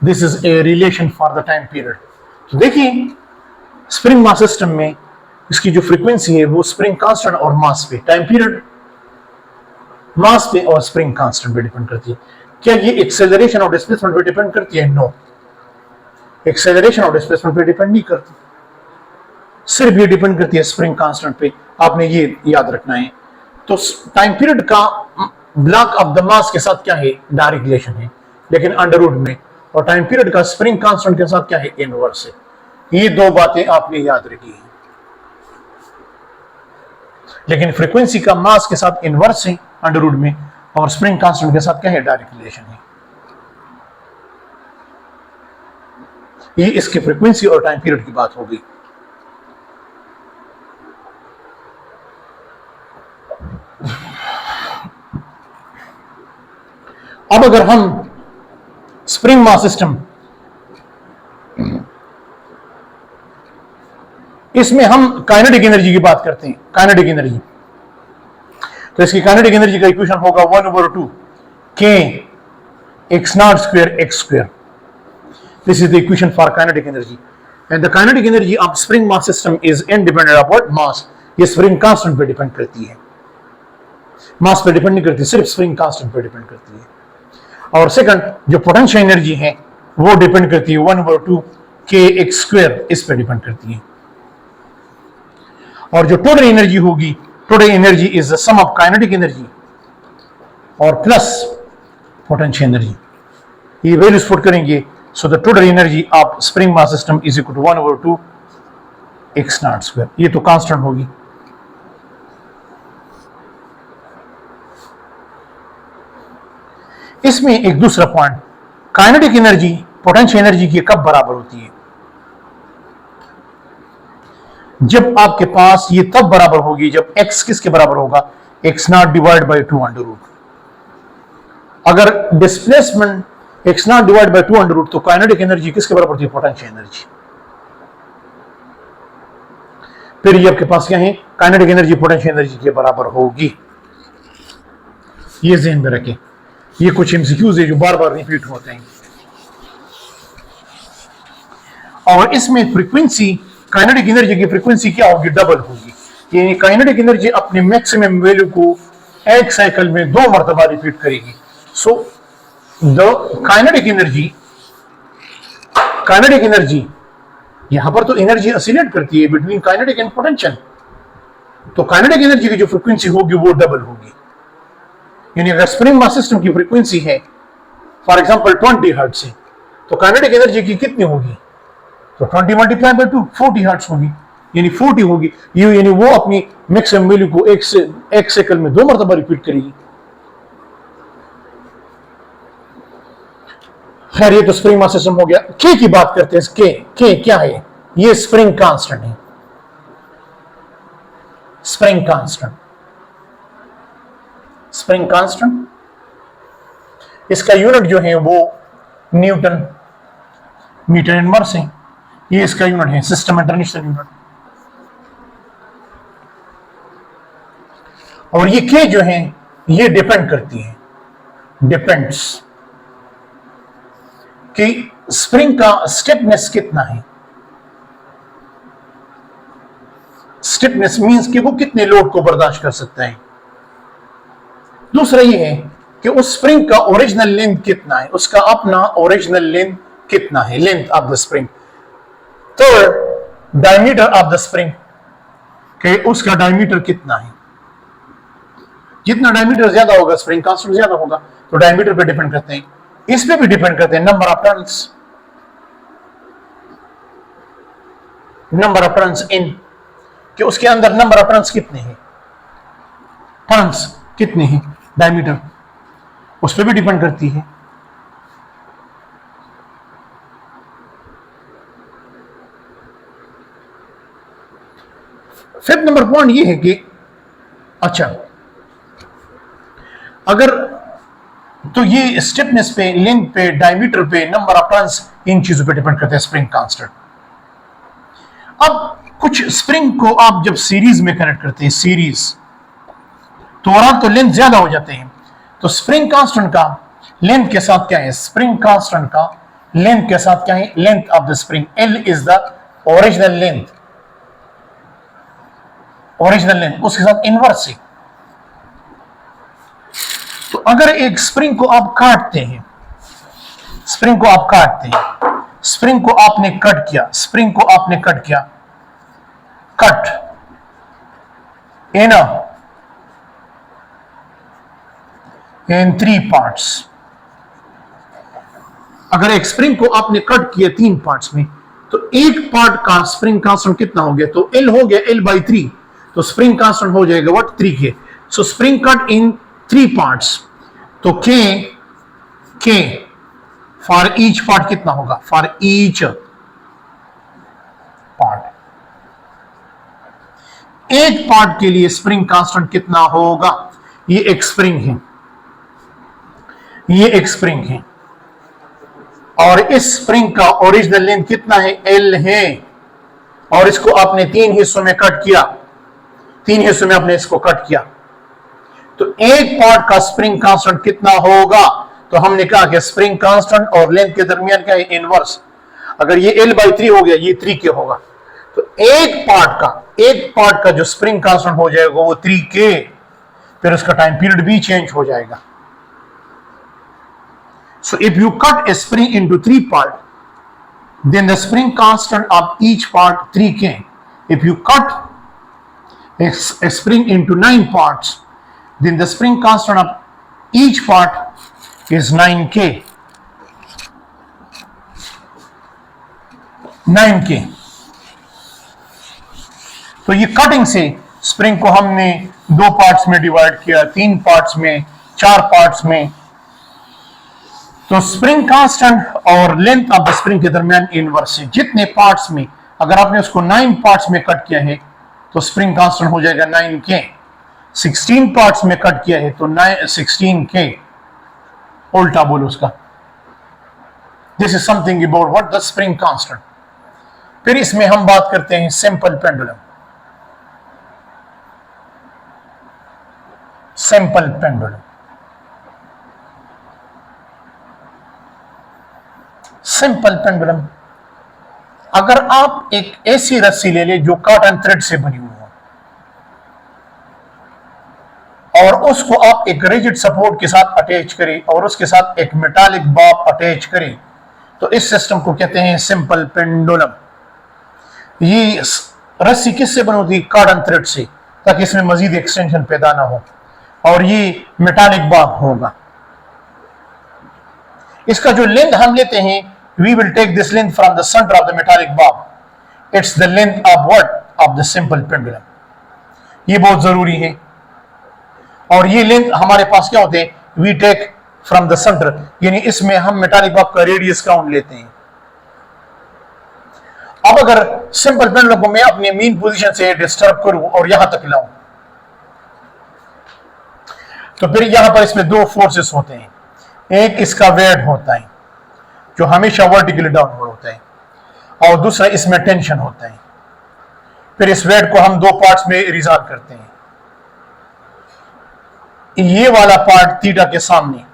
This is a relation for the time period. तो देखिए स्प्रिंग मास सिस्टम में इसकी जो फ्रीक्वेंसी है वो स्प्रिंग कांस्टेंट और मास पे, टाइम पीरियड मास पे और स्प्रिंग कांस्टेंट पे डिपेंड करती है। क्या ये एक्सेलरेशन और डिस्प्लेसमेंट पे डिपेंड करती है? नो, एक्सेलरेशन और डिस्प्लेसमेंट पे डिपेंड नहीं करती, सिर्फ ये डिपेंड करती है स्प्रिंग कांस्टेंट पे। आपने ये याद रखना है। तो टाइम पीरियड का ब्लॉक ऑफ द मास के साथ क्या है, डायरेक्ट रिलेशन है, लेकिन अंडर रूट में, और टाइम पीरियड का स्प्रिंग कांस्टेंट के साथ क्या है, इनवर्स है। ये दो बातें आपने याद रखी है। लेकिन फ्रीक्वेंसी का मास के साथ इनवर्स है अंडर रूट में, और स्प्रिंग कांस्टेंट के साथ क्या है, डायरेक्ट रिलेशन है। ये इसकी फ्रीक्वेंसी और टाइम पीरियड की बात हो गई। अब अगर हम स्प्रिंग मास सिस्टम, इसमें हम काइनेटिक एनर्जी की बात करते हैं, काइनेटिक एनर्जी, तो इसकी काइनेटिक एनर्जी का इक्वेशन होगा 1/2 k x naught square x square. This is the equation for kinetic energy, and the kinetic energy of spring mass system is independent of what, mass. ये स्प्रिंग कांस्टेंट पे डिपेंड करती है। मास पे डिपेंड नहीं करती, सिर्फ स्प्रिंग कांस्टेंट पे डिपेंड करती है। और सेकंड जो पोटेंशियल एनर्जी है वो डिपेंड करती है 1/2 kx², इस पे डिपेंड करती है। और जो टोटल एनर्जी होगी, total energy is the sum of kinetic energy और प्लस पोटेंशियल एनर्जी। ये वैल्यूज पुट करेंगे, so the total energy of spring mass system is equal to 1/2 x²। ये तो कांस्टेंट होगी। इसमें एक दूसरा point, kinetic energy potential energy की कब बराबर होती है? जब आपके पास ये तब बराबर होगी जब x किसके बराबर होगा, x0 डिवाइड बाई 2√। अगर डिस्प्लेसमेंट x0 डिवाइड बाई 2√, तो काइनेटिक एनर्जी किसके बराबर होती है, पोटेंशियल एनर्जी। फिर ये आपके पास क्या है, काइनेटिक एनर्जी पोटेंशियल एनर्जी के बराबर होगी। ये ध्यान में रखें, ये कुछ एमसीक्यूज है जो बार बार रिपीट होते हैं। और इसमें फ्रीक्वेंसी, काइनेटिक एनर्जी की फ्रीक्वेंसी क्या होगी, डबल होगी। यानी काइनेटिक एनर्जी अपने मैक्सिमम वैल्यू को एक साइकिल में 2 मरतबा रिपीट करेगी। सो द काइनेटिक एनर्जी यहां पर तो एनर्जी ऑसिलेट करती है बिटवीन काइनेटिक एंड पोटेंशियल, तो काइनेटिक एनर्जी की जो फ्रीक्वेंसी होगी वो डबल होगी। यानी अगर स्प्रिंग मास सिस्टम की फ्रीक्वेंसी है फॉर एग्जांपल 20 हर्ट्ज है, तो काइनेटिक एनर्जी की कितनी होगी, तो 20 मल्टीप्लाई बाय 2 40 हर्ट्ज होगी, यानी 40 होगी। ये यानी वो अपनी मैक्सिमम वैल्यू को एक सेकंड में 2 मरतबा रिपीट करेगी। खैर ये तो स्प्रिंग मास सिस्टम हो गया। के की बात करते हैं। के क्या है, ये स्प्रिंग कांस्टेंट है, स्प्रिंग कांस्टेंट। इसका यूनिट जो है वो न्यूटन मीटर इनवर्स है, ये इसका यूनिट है, सिस्टम इंटरनेशनल यूनिट। और ये के जो है ये डिपेंड करती है, डिपेंड्स कि स्प्रिंग का स्टिफनेस कितना है। स्टिफनेस मींस कि वो कितने लोड को बर्दाश्त कर सकता है। दूसरा ये है कि उस स्प्रिंग का ओरिजिनल लेंथ कितना है, उसका अपना ओरिजिनल लेंथ कितना है, length of the spring. Third diameter of the spring, कि उसका डायमीटर कितना है। जितना डायमीटर ज्यादा होगा स्प्रिंग कांस्टेंट ज्यादा होगा, तो डायमीटर पे डिपेंड करते हैं। इस पे भी डिपेंड करते हैं नंबर ऑफ टर्न्स इन, कि उसके अंदर नंबर ऑफ टर्न्स कितने हैं, टर्न्स कितने हैं, डायमीटर उस पे भी डिपेंड करती है। फिफ्थ नंबर पॉइंट ये है कि अच्छा अगर तो ये स्टिफनेस पे, लेंथ पे, डायमीटर पे, नंबर ऑफ टर्न्स, इन चीजों पे डिपेंड करते हैं स्प्रिंग कांस्टेंट। अब कुछ स्प्रिंग को आप जब सीरीज में कनेक्ट करते हैं, सीरीज तो लेंथ ज्यादा हो जाते हैं, तो स्प्रिंग कांस्टेंट का लेंथ के साथ क्या है, स्प्रिंग कांस्टेंट का लेंथ के साथ क्या है, length of the spring, L is the original length, उसके साथ इनवर्स है। तो अगर एक स्प्रिंग को आप काटते हैं, स्प्रिंग को आपने कट किया, कट इन 3 पार्ट्स। अगर एक स्प्रिंग को आपने कट किया 3 पार्ट्स में, तो एक पार्ट का स्प्रिंग कांस्टेंट कितना हो गया, तो L हो गया L/3, तो स्प्रिंग कांस्टेंट हो जाएगा what, 3K। So spring cut in 3 parts, तो K फॉर ईच पार्ट कितना होगा, फॉर ईच पार्ट, एक पार्ट के लिए स्प्रिंग कांस्टेंट कितना होगा। ये एक स्प्रिंग है, और इस स्प्रिंग का ओरिजिनल लेंथ कितना है, L है, और इसको आपने 3 हिस्सों में कट किया, 3 हिस्सों में आपने इसको कट किया, तो एक पार्ट का स्प्रिंग कांस्टेंट कितना होगा। तो हमने कहा कि स्प्रिंग कांस्टेंट और लेंथ के दरमियान क्या है, इनवर्स। अगर ये L/3 हो गया, ये 3K होगा, तो एक पार्ट का जो स्प्रिंग कांस्टेंट हो जाएगा वो 3K। फिर उसका टाइम पीरियड भी चेंज हो जाएगा. So if you cut a spring into 3 parts, then the spring constant of each part 3K. If you cut a spring into 9 parts, then the spring constant of each part is 9K. 9K. तो ये कटिंग से स्प्रिंग को हमने 2 पार्ट्स में डिवाइड किया, 3 पार्ट्स में, 4 पार्ट्स में. तो स्प्रिंग कांस्टेंट और लेंथ ऑफ द स्प्रिंग के दरमियान इनवर्स है. जितने पार्ट्स में, अगर आपने उसको 9 पार्ट्स में कट किया है तो स्प्रिंग कांस्टेंट हो जाएगा 9K. 16 पार्ट्स में कट किया है तो 16K. उल्टा बोलो उसका. This is something about what the spring constant. फिर इसमें हम बात करते हैं simple pendulum. Simple pendulum. Simple pendulum, अगर आप एक ऐसी रस्सी ले ले जो कॉटन थ्रेड से बनी हुई हो और उसको आप एक रिजिड सपोर्ट के साथ अटैच करें और उसके साथ एक मेटालिक बॉब अटैच करें, तो इस सिस्टम को कहते हैं सिंपल पेंडुलम. ये रस्सी किससे बनी होती है? कॉटन थ्रेड से, ताकि इसमें मजीद एक्सटेंशन पैदा ना हो, और ये मेटालिक बॉब होगा. इसका जो लेंथ हम लेते हैं, we will take this length from the center of the metallic bob. It's the length of what? Of the simple pendulum. ये बहुत जरूरी है. और ये लेंथ हमारे पास क्या होते हैं? We take from the center, यानी इसमें हम मेटालिक बॉब का रेडियस काउंट लेते हैं. अब अगर सिंपल पेंडुलम को मैं अपने मीन पोजीशन से डिस्टर्ब करूं और यहां तक लाऊं, तो फिर यहां पर इसमें 2 फोर्सेस होते हैं. एक इसका वेट होता है जो हमेशा वर्टिकली डाउनवर्ड होता है, और दूसरा इसमें टेंशन होता है. फिर इस वेट को हम 2 पार्ट्स में रिजॉल्व करते हैं. ये वाला पार्ट थीटा के सामने,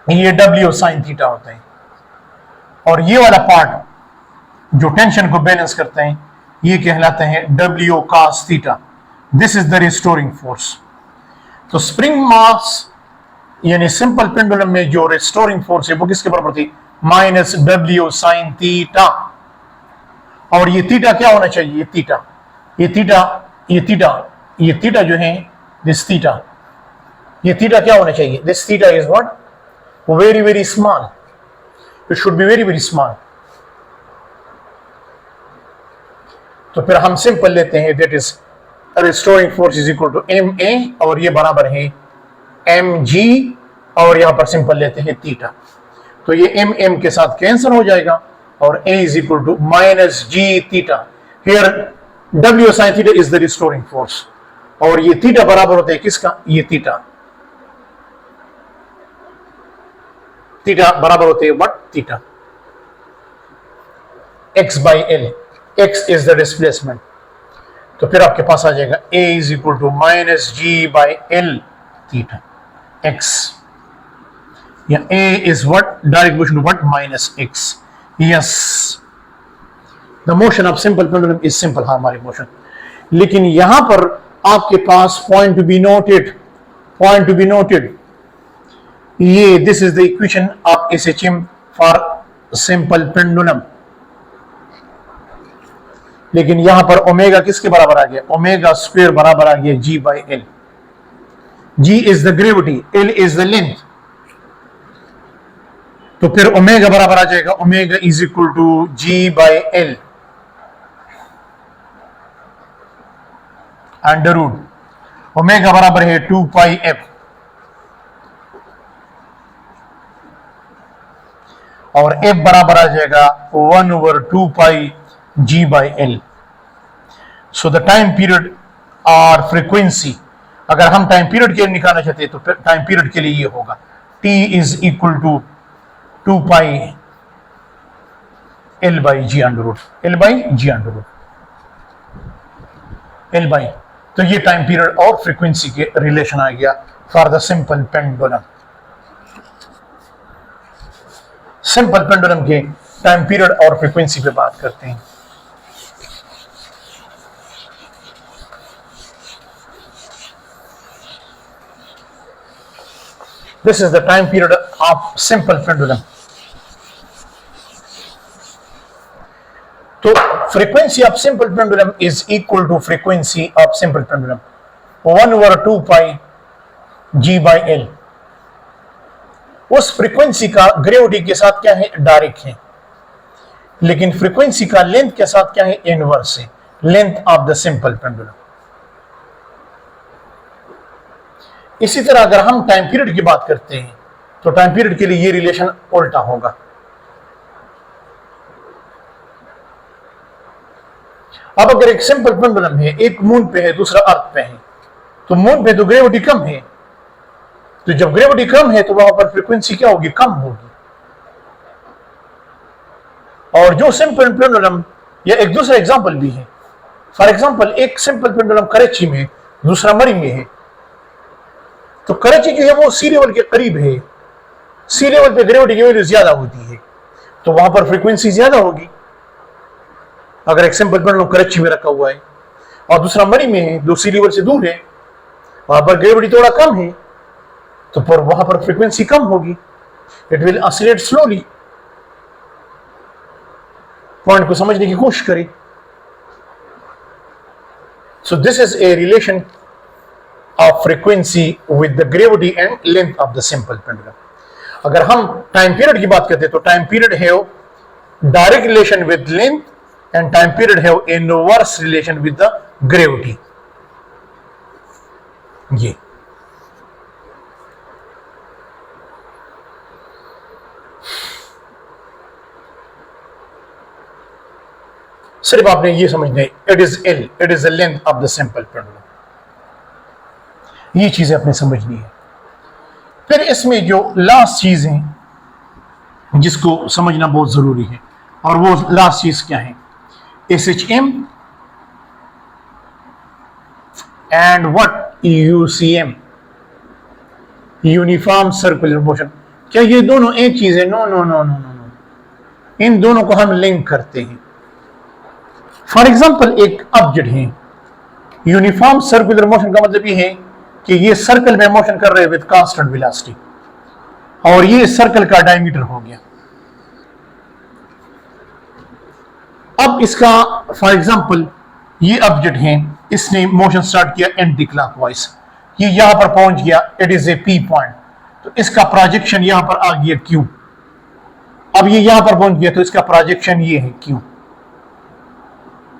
ये W साइन थीटा होता है, और ये वाला पार्ट जो टेंशन को बैलेंस करता है, ये कहलाता है W cos theta. This is the restoring force. तो स्प्रिंग मास यानी सिंपल पेंडुलम में जो रिस्टोरिंग फोर्स है वो किसके बराबर थी? -W sin theta. और ये थीटा क्या होना चाहिए? ये थीटा, ये थीटा, ये थीटा, ये थीटा जो है, दिस थीटा, ये थीटा क्या होना चाहिए? This theta is what? Very very small. It should be very very small. तो फिर हम सिंपल लेते हैं, that is restoring force is equal to MA, और ये बराबर है mg, और यहां पर सिंपल लेते हैं थीटा. तो ये m के साथ कैंसिल हो जाएगा, और A is equal to -g theta. Here W sin theta is the restoring force, और ये थीटा बराबर होता है किसका? ये थीटा. थीटा बराबर होते हैं what? Theta. x/l. x is the displacement. तो फिर आपके पास आ जाएगा A is equal to -g/l theta x. या A is what? Direct motion to what? -x. Yes. The motion of simple pendulum is simple harmonic motion. लेकिन यहां पर आपके पास point to be noted, point to be noted, ये this is the equation of SHM for simple pendulum. लेकिन यहां पर ओमेगा किसके बराबर आ गया? ओमेगा स्क्वायर बराबर आ गया G/L. G is the gravity, L is the length. तो फिर ओमेगा बराबर आ जाएगा, omega is equal to G/L under root. Omega बराबर है 2πf, और f बराबर आ जाएगा 1/2π G/L. So the time period और फ्रीक्वेंसी, अगर हम टाइम पीरियड के लिए निकालना चाहते हैं तो टाइम पीरियड के लिए ये होगा T is equal to 2π L/G under root. L/G under root. L/, तो ये टाइम पीरियड और फ्रीक्वेंसी के रिलेशन आ गया for the simple pendulum. Simple pendulum के टाइम पीरियड और फ्रीक्वेंसी पे बात करते हैं. This is the time period of simple pendulum. तो frequency of simple pendulum is equal to frequency of simple pendulum 1/2 pi g by l. उस फ्रीक्वेंसी का ग्रेविटी के साथ क्या है, डायरेक्ट है, लेकिन फ्रीक्वेंसी का लेंथ के साथ क्या है, इनवर्स है, length of the simple pendulum. इसी तरह अगर हम टाइम पीरियड की बात करते हैं तो टाइम पीरियड के लिए ये रिलेशन उल्टा होगा. अब अगर एक सिंपल पेंडुलम है, एक मून पे है, दूसरा अर्थ पे है, तो मून पे तो ग्रेविटी कम है, तो जब ग्रेविटी कम है तो वहां पर फ्रीक्वेंसी क्या होगी, कम होगी. और जो सिंपल पेंडुलम, या एक दूसरा एग्जांपल भी है, फॉर एग्जांपल एक सिंपल पेंडुलम कराची में, दूसरा मरी में है, तो कराची जो है वो सी लेवल के करीब है, सी लेवल पे ग्रेविटी की वैल्यू ज्यादा होती है, तो वहां पर फ्रीक्वेंसी ज्यादा होगी. अगर एक सिंपल पेंडुलम कराची में रखा हुआ है और दूसरा मरी में है, जो सी लेवल से दूर है, वहां पर ग्रेविटी थोड़ा कम है, तो पर वहां पर फ्रीक्वेंसी कम होगी. It will oscillate slowly. Point को समझने की कोशिश करें. So this is a relation of frequency with the gravity and length of the simple pendulum. अगर हम टाइम पीरियड की बात करते हैं तो time period have direct relation with length and time period have inverse relation with the gravity. ये सिर्फ आपने ये समझना है, it is L, it is the length of the simple pendulum. ये चीजें आपने समझनी है. फिर इसमें जो लास्ट चीज है जिसको समझना बहुत जरूरी है, और वो लास्ट चीज क्या है, SHM and what UCM, uniform circular motion. क्या ये दोनों एक चीज है? No no no no no, इन दोनों को हम लिंक करते हैं. फॉर एग्जाम्पल एक ऑब्जेक्ट है, यूनिफॉर्म सर्कुलर मोशन का मतलब ये है कि ये सर्कल में मोशन कर रहे हैं विद कांस्टेंट वेलोसिटी, और ये सर्कल का डायमीटर हो गया. अब इसका फॉर एग्जाम्पल ये ऑब्जेक्ट है, इसने मोशन स्टार्ट किया एंटी क्लॉकवाइज, ये यहां पर पहुंच गया, it is a P point, तो इसका प्रोजेक्शन यहां पर आ गया Q. अब ये यहां पर पहुंच गया तो इसका प्रोजेक्शन ये है Q.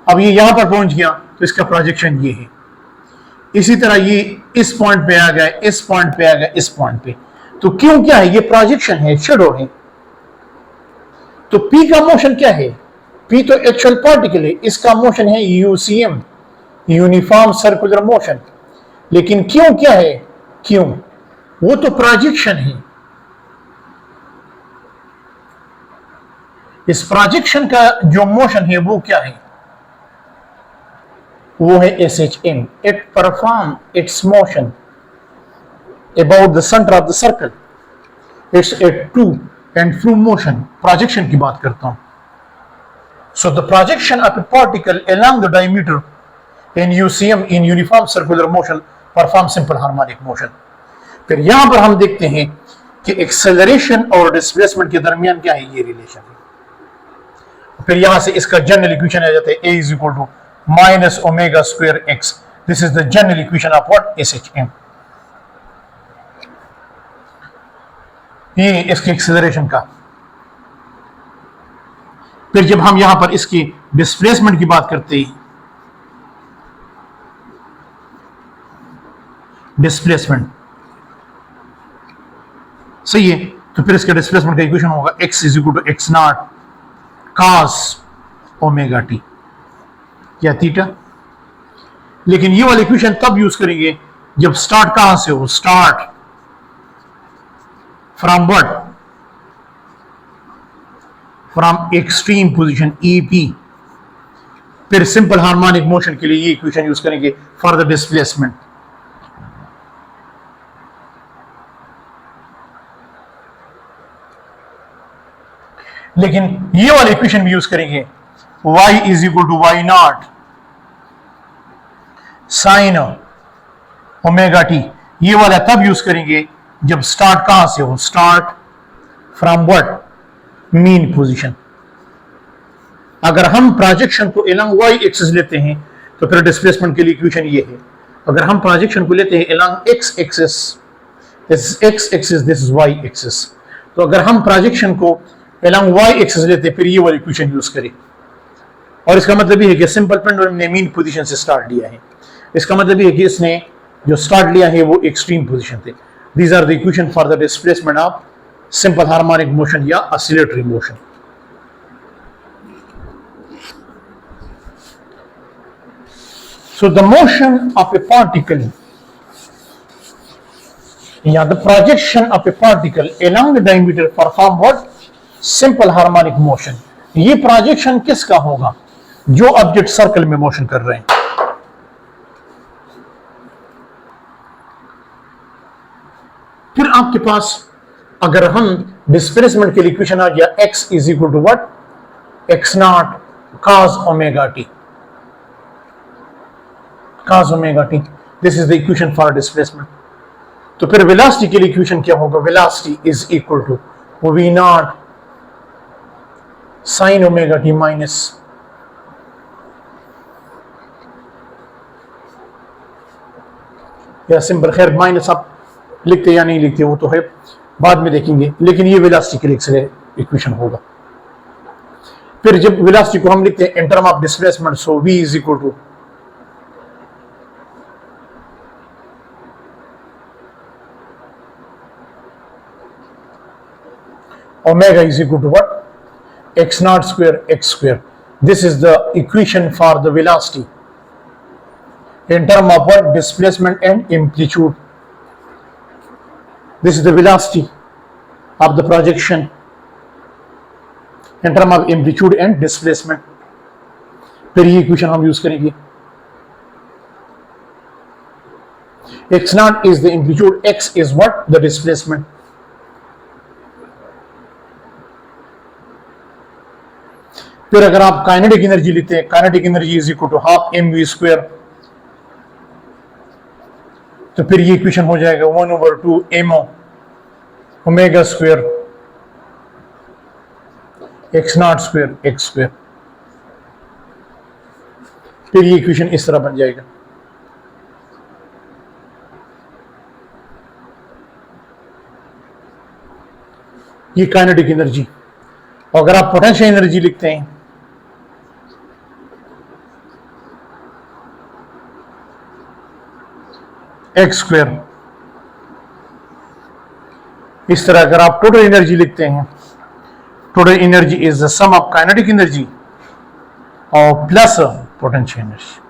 अब ये यहां पर पहुंच गया तो इसका प्रोजेक्शन ये है. इसी तरह ये इस पॉइंट पे आ गया, इस पॉइंट पे आ गया, इस पॉइंट पे, तो क्यों क्या है, ये प्रोजेक्शन है, शैडो है. तो P का मोशन क्या है, P तो एक्चुअल पार्टिकल है, इसका मोशन है UCM, यूनिफॉर्म सर्कुलर मोशन. लेकिन क्यों क्या है, क्यों, वो तो प्रोजेक्शन है. इस प्रोजेक्शन का जो मोशन है वो क्या है, वो है SHM. It perform its motion about the centre of the circle. It's a to and fro motion. Projection की बात करता हूं. So the projection of a particle along the diameter in UCM in uniform circular motion perform simple harmonic motion. फिर यहां पर हम देखते हैं कि एक्सेलरेशन और डिस्प्लेसमेंट के दरमियान क्या है, ये रिलेशन है. फिर यहां से इसका जनरल इक्वेशन आ जाता है, A is equal to minus omega square x. This is the general equation of what, SHM. ये इसके एक्सेलरेशन का. फिर जब हम यहां पर इसकी डिस्प्लेसमेंट की बात करते हैं, डिस्प्लेसमेंट सही है, तो फिर इसका डिस्प्लेसमेंट का इक्वेशन होगा x is equal to x naught cos omega t या थीटा. लेकिन ये वाली इक्वेशन तब यूज करेंगे जब स्टार्ट कहां से हो, start from what, from extreme position EP. फिर सिंपल हार्मोनिक मोशन के लिए ये इक्वेशन यूज करेंगे फॉर द डिस्प्लेसमेंट. लेकिन ये वाली इक्वेशन भी यूज करेंगे, y is equal to y naught sine omega t. ये वाला तब यूज करेंगे जब स्टार्ट कहां से हो, start from what, mean position. अगर हम प्रोजेक्शन को अलोंग वाई एक्सिस लेते हैं तो फिर डिस्प्लेसमेंट के लिए इक्वेशन ये है। अगर हम प्रोजेक्शन को लेते हैं along X axis, this is X axis, this is Y axis, तो अगर हम प्रोजेक्शन को अलोंग वाई एक्सिस लेते हैं फिर ये वाली इक्वेशन यूज करें। और इसका मतलब ये है कि सिंपल पेंडुलम ने मीन पोजीशन से स्टार्ट लिया है। इसका मतलब ये है कि इसने जो स्टार्ट लिया है वो एक्सट्रीम पोजीशन थे। These are the equation for the displacement of simple harmonic motion या oscillatory motion. So the motion of a particle, yeah, the projection of a particle along the diameter perform what? Simple harmonic motion. ये projection किसका होगा? जो ऑब्जेक्ट सर्कल में मोशन कर रहे हैं। फिर आपके पास अगर हम डिस्प्लेसमेंट के लिए इक्वेशन आ गया x is equal to what, x naught cos omega T, cos omega T, this is the equation for displacement. तो फिर वेलोसिटी के लिए इक्वेशन क्या होगा, velocity is equal to v naught sin omega T minus या सिंपल, खैर माइनस आप लिखते या नहीं लिखते वो तो है बाद में देखेंगे, लेकिन ये वेलोसिटी के लिए इक्वेशन होगा। फिर जब वेलोसिटी को हम लिखते हैं in term of displacement, so v is equal to omega is equal to what, x naught square x square. This is the equation for the velocity in term of what, displacement and amplitude. This is the velocity of the projection in term of amplitude and displacement. फिर ये इक्वेशन हम यूज करेंगे। x naught is the amplitude, x is what, the displacement. फिर अगर आप काइनेटिक एनर्जी लेते हैं, kinetic energy is equal to half mv square, तो फिर ये इक्वेशन हो जाएगा 1/2 mo omega square x naught square x square. फिर ये इक्वेशन इस तरह बन जाएगा। ये काइनेटिक एनर्जी। अगर आप पोटेंशियल एनर्जी लिखते हैं एक्स स्क्वायर, इस तरह अगर आप टोटल एनर्जी लिखते हैं, total energy is the sum of kinetic energy और plus potential energy.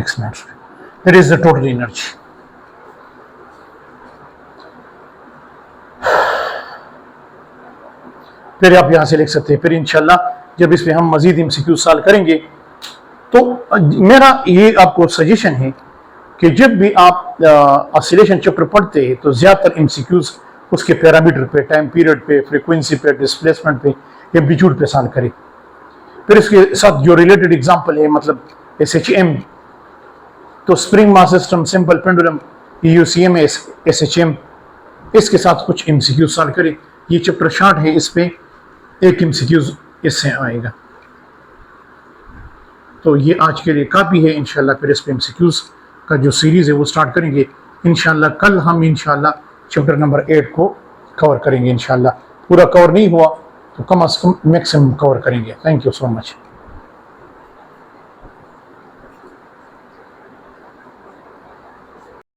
X not square, that is the total energy. फिर आप यहां से लिख सकते हैं। फिर इंशाल्लाह जब इस पे हम मजीद एमसीक्यू सॉल्व करेंगे तो मेरा ये आपको सजेशन है कि जब भी आप ऑसिलेशन चैप्टर पढ़ते हैं तो ज्यादातर एमसीक्यूज उसके पैरामीटर पे, टाइम पीरियड पे, फ्रीक्वेंसी पे, डिस्प्लेसमेंट पे, एम्पलीट्यूड पे सॉल्व करें। फिर इसके साथ जो रिलेटेड एग्जांपल है, मतलब SHM, तो spring mass system, simple pendulum, EUCM, SHM, इसके साथ कुछ एमसीक्यू सॉल्व करें। ये चैप्टर शॉर्ट है, इस पे एक एमसीक्यूज इससे आएगा। तो ये आज के लिए काफ़ी है। इंशाल्लाह फिर इस पे एमसीक्यूज का जो सीरीज़ है वो स्टार्ट करेंगे। इंशाल्लाह कल हम इंशाल्लाह चैप्टर नंबर 8 को कवर करेंगे। इंशाल्लाह पूरा कवर नहीं हुआ तो कम अज़ कम मैक्सिमम कवर करेंगे। Thank you so much.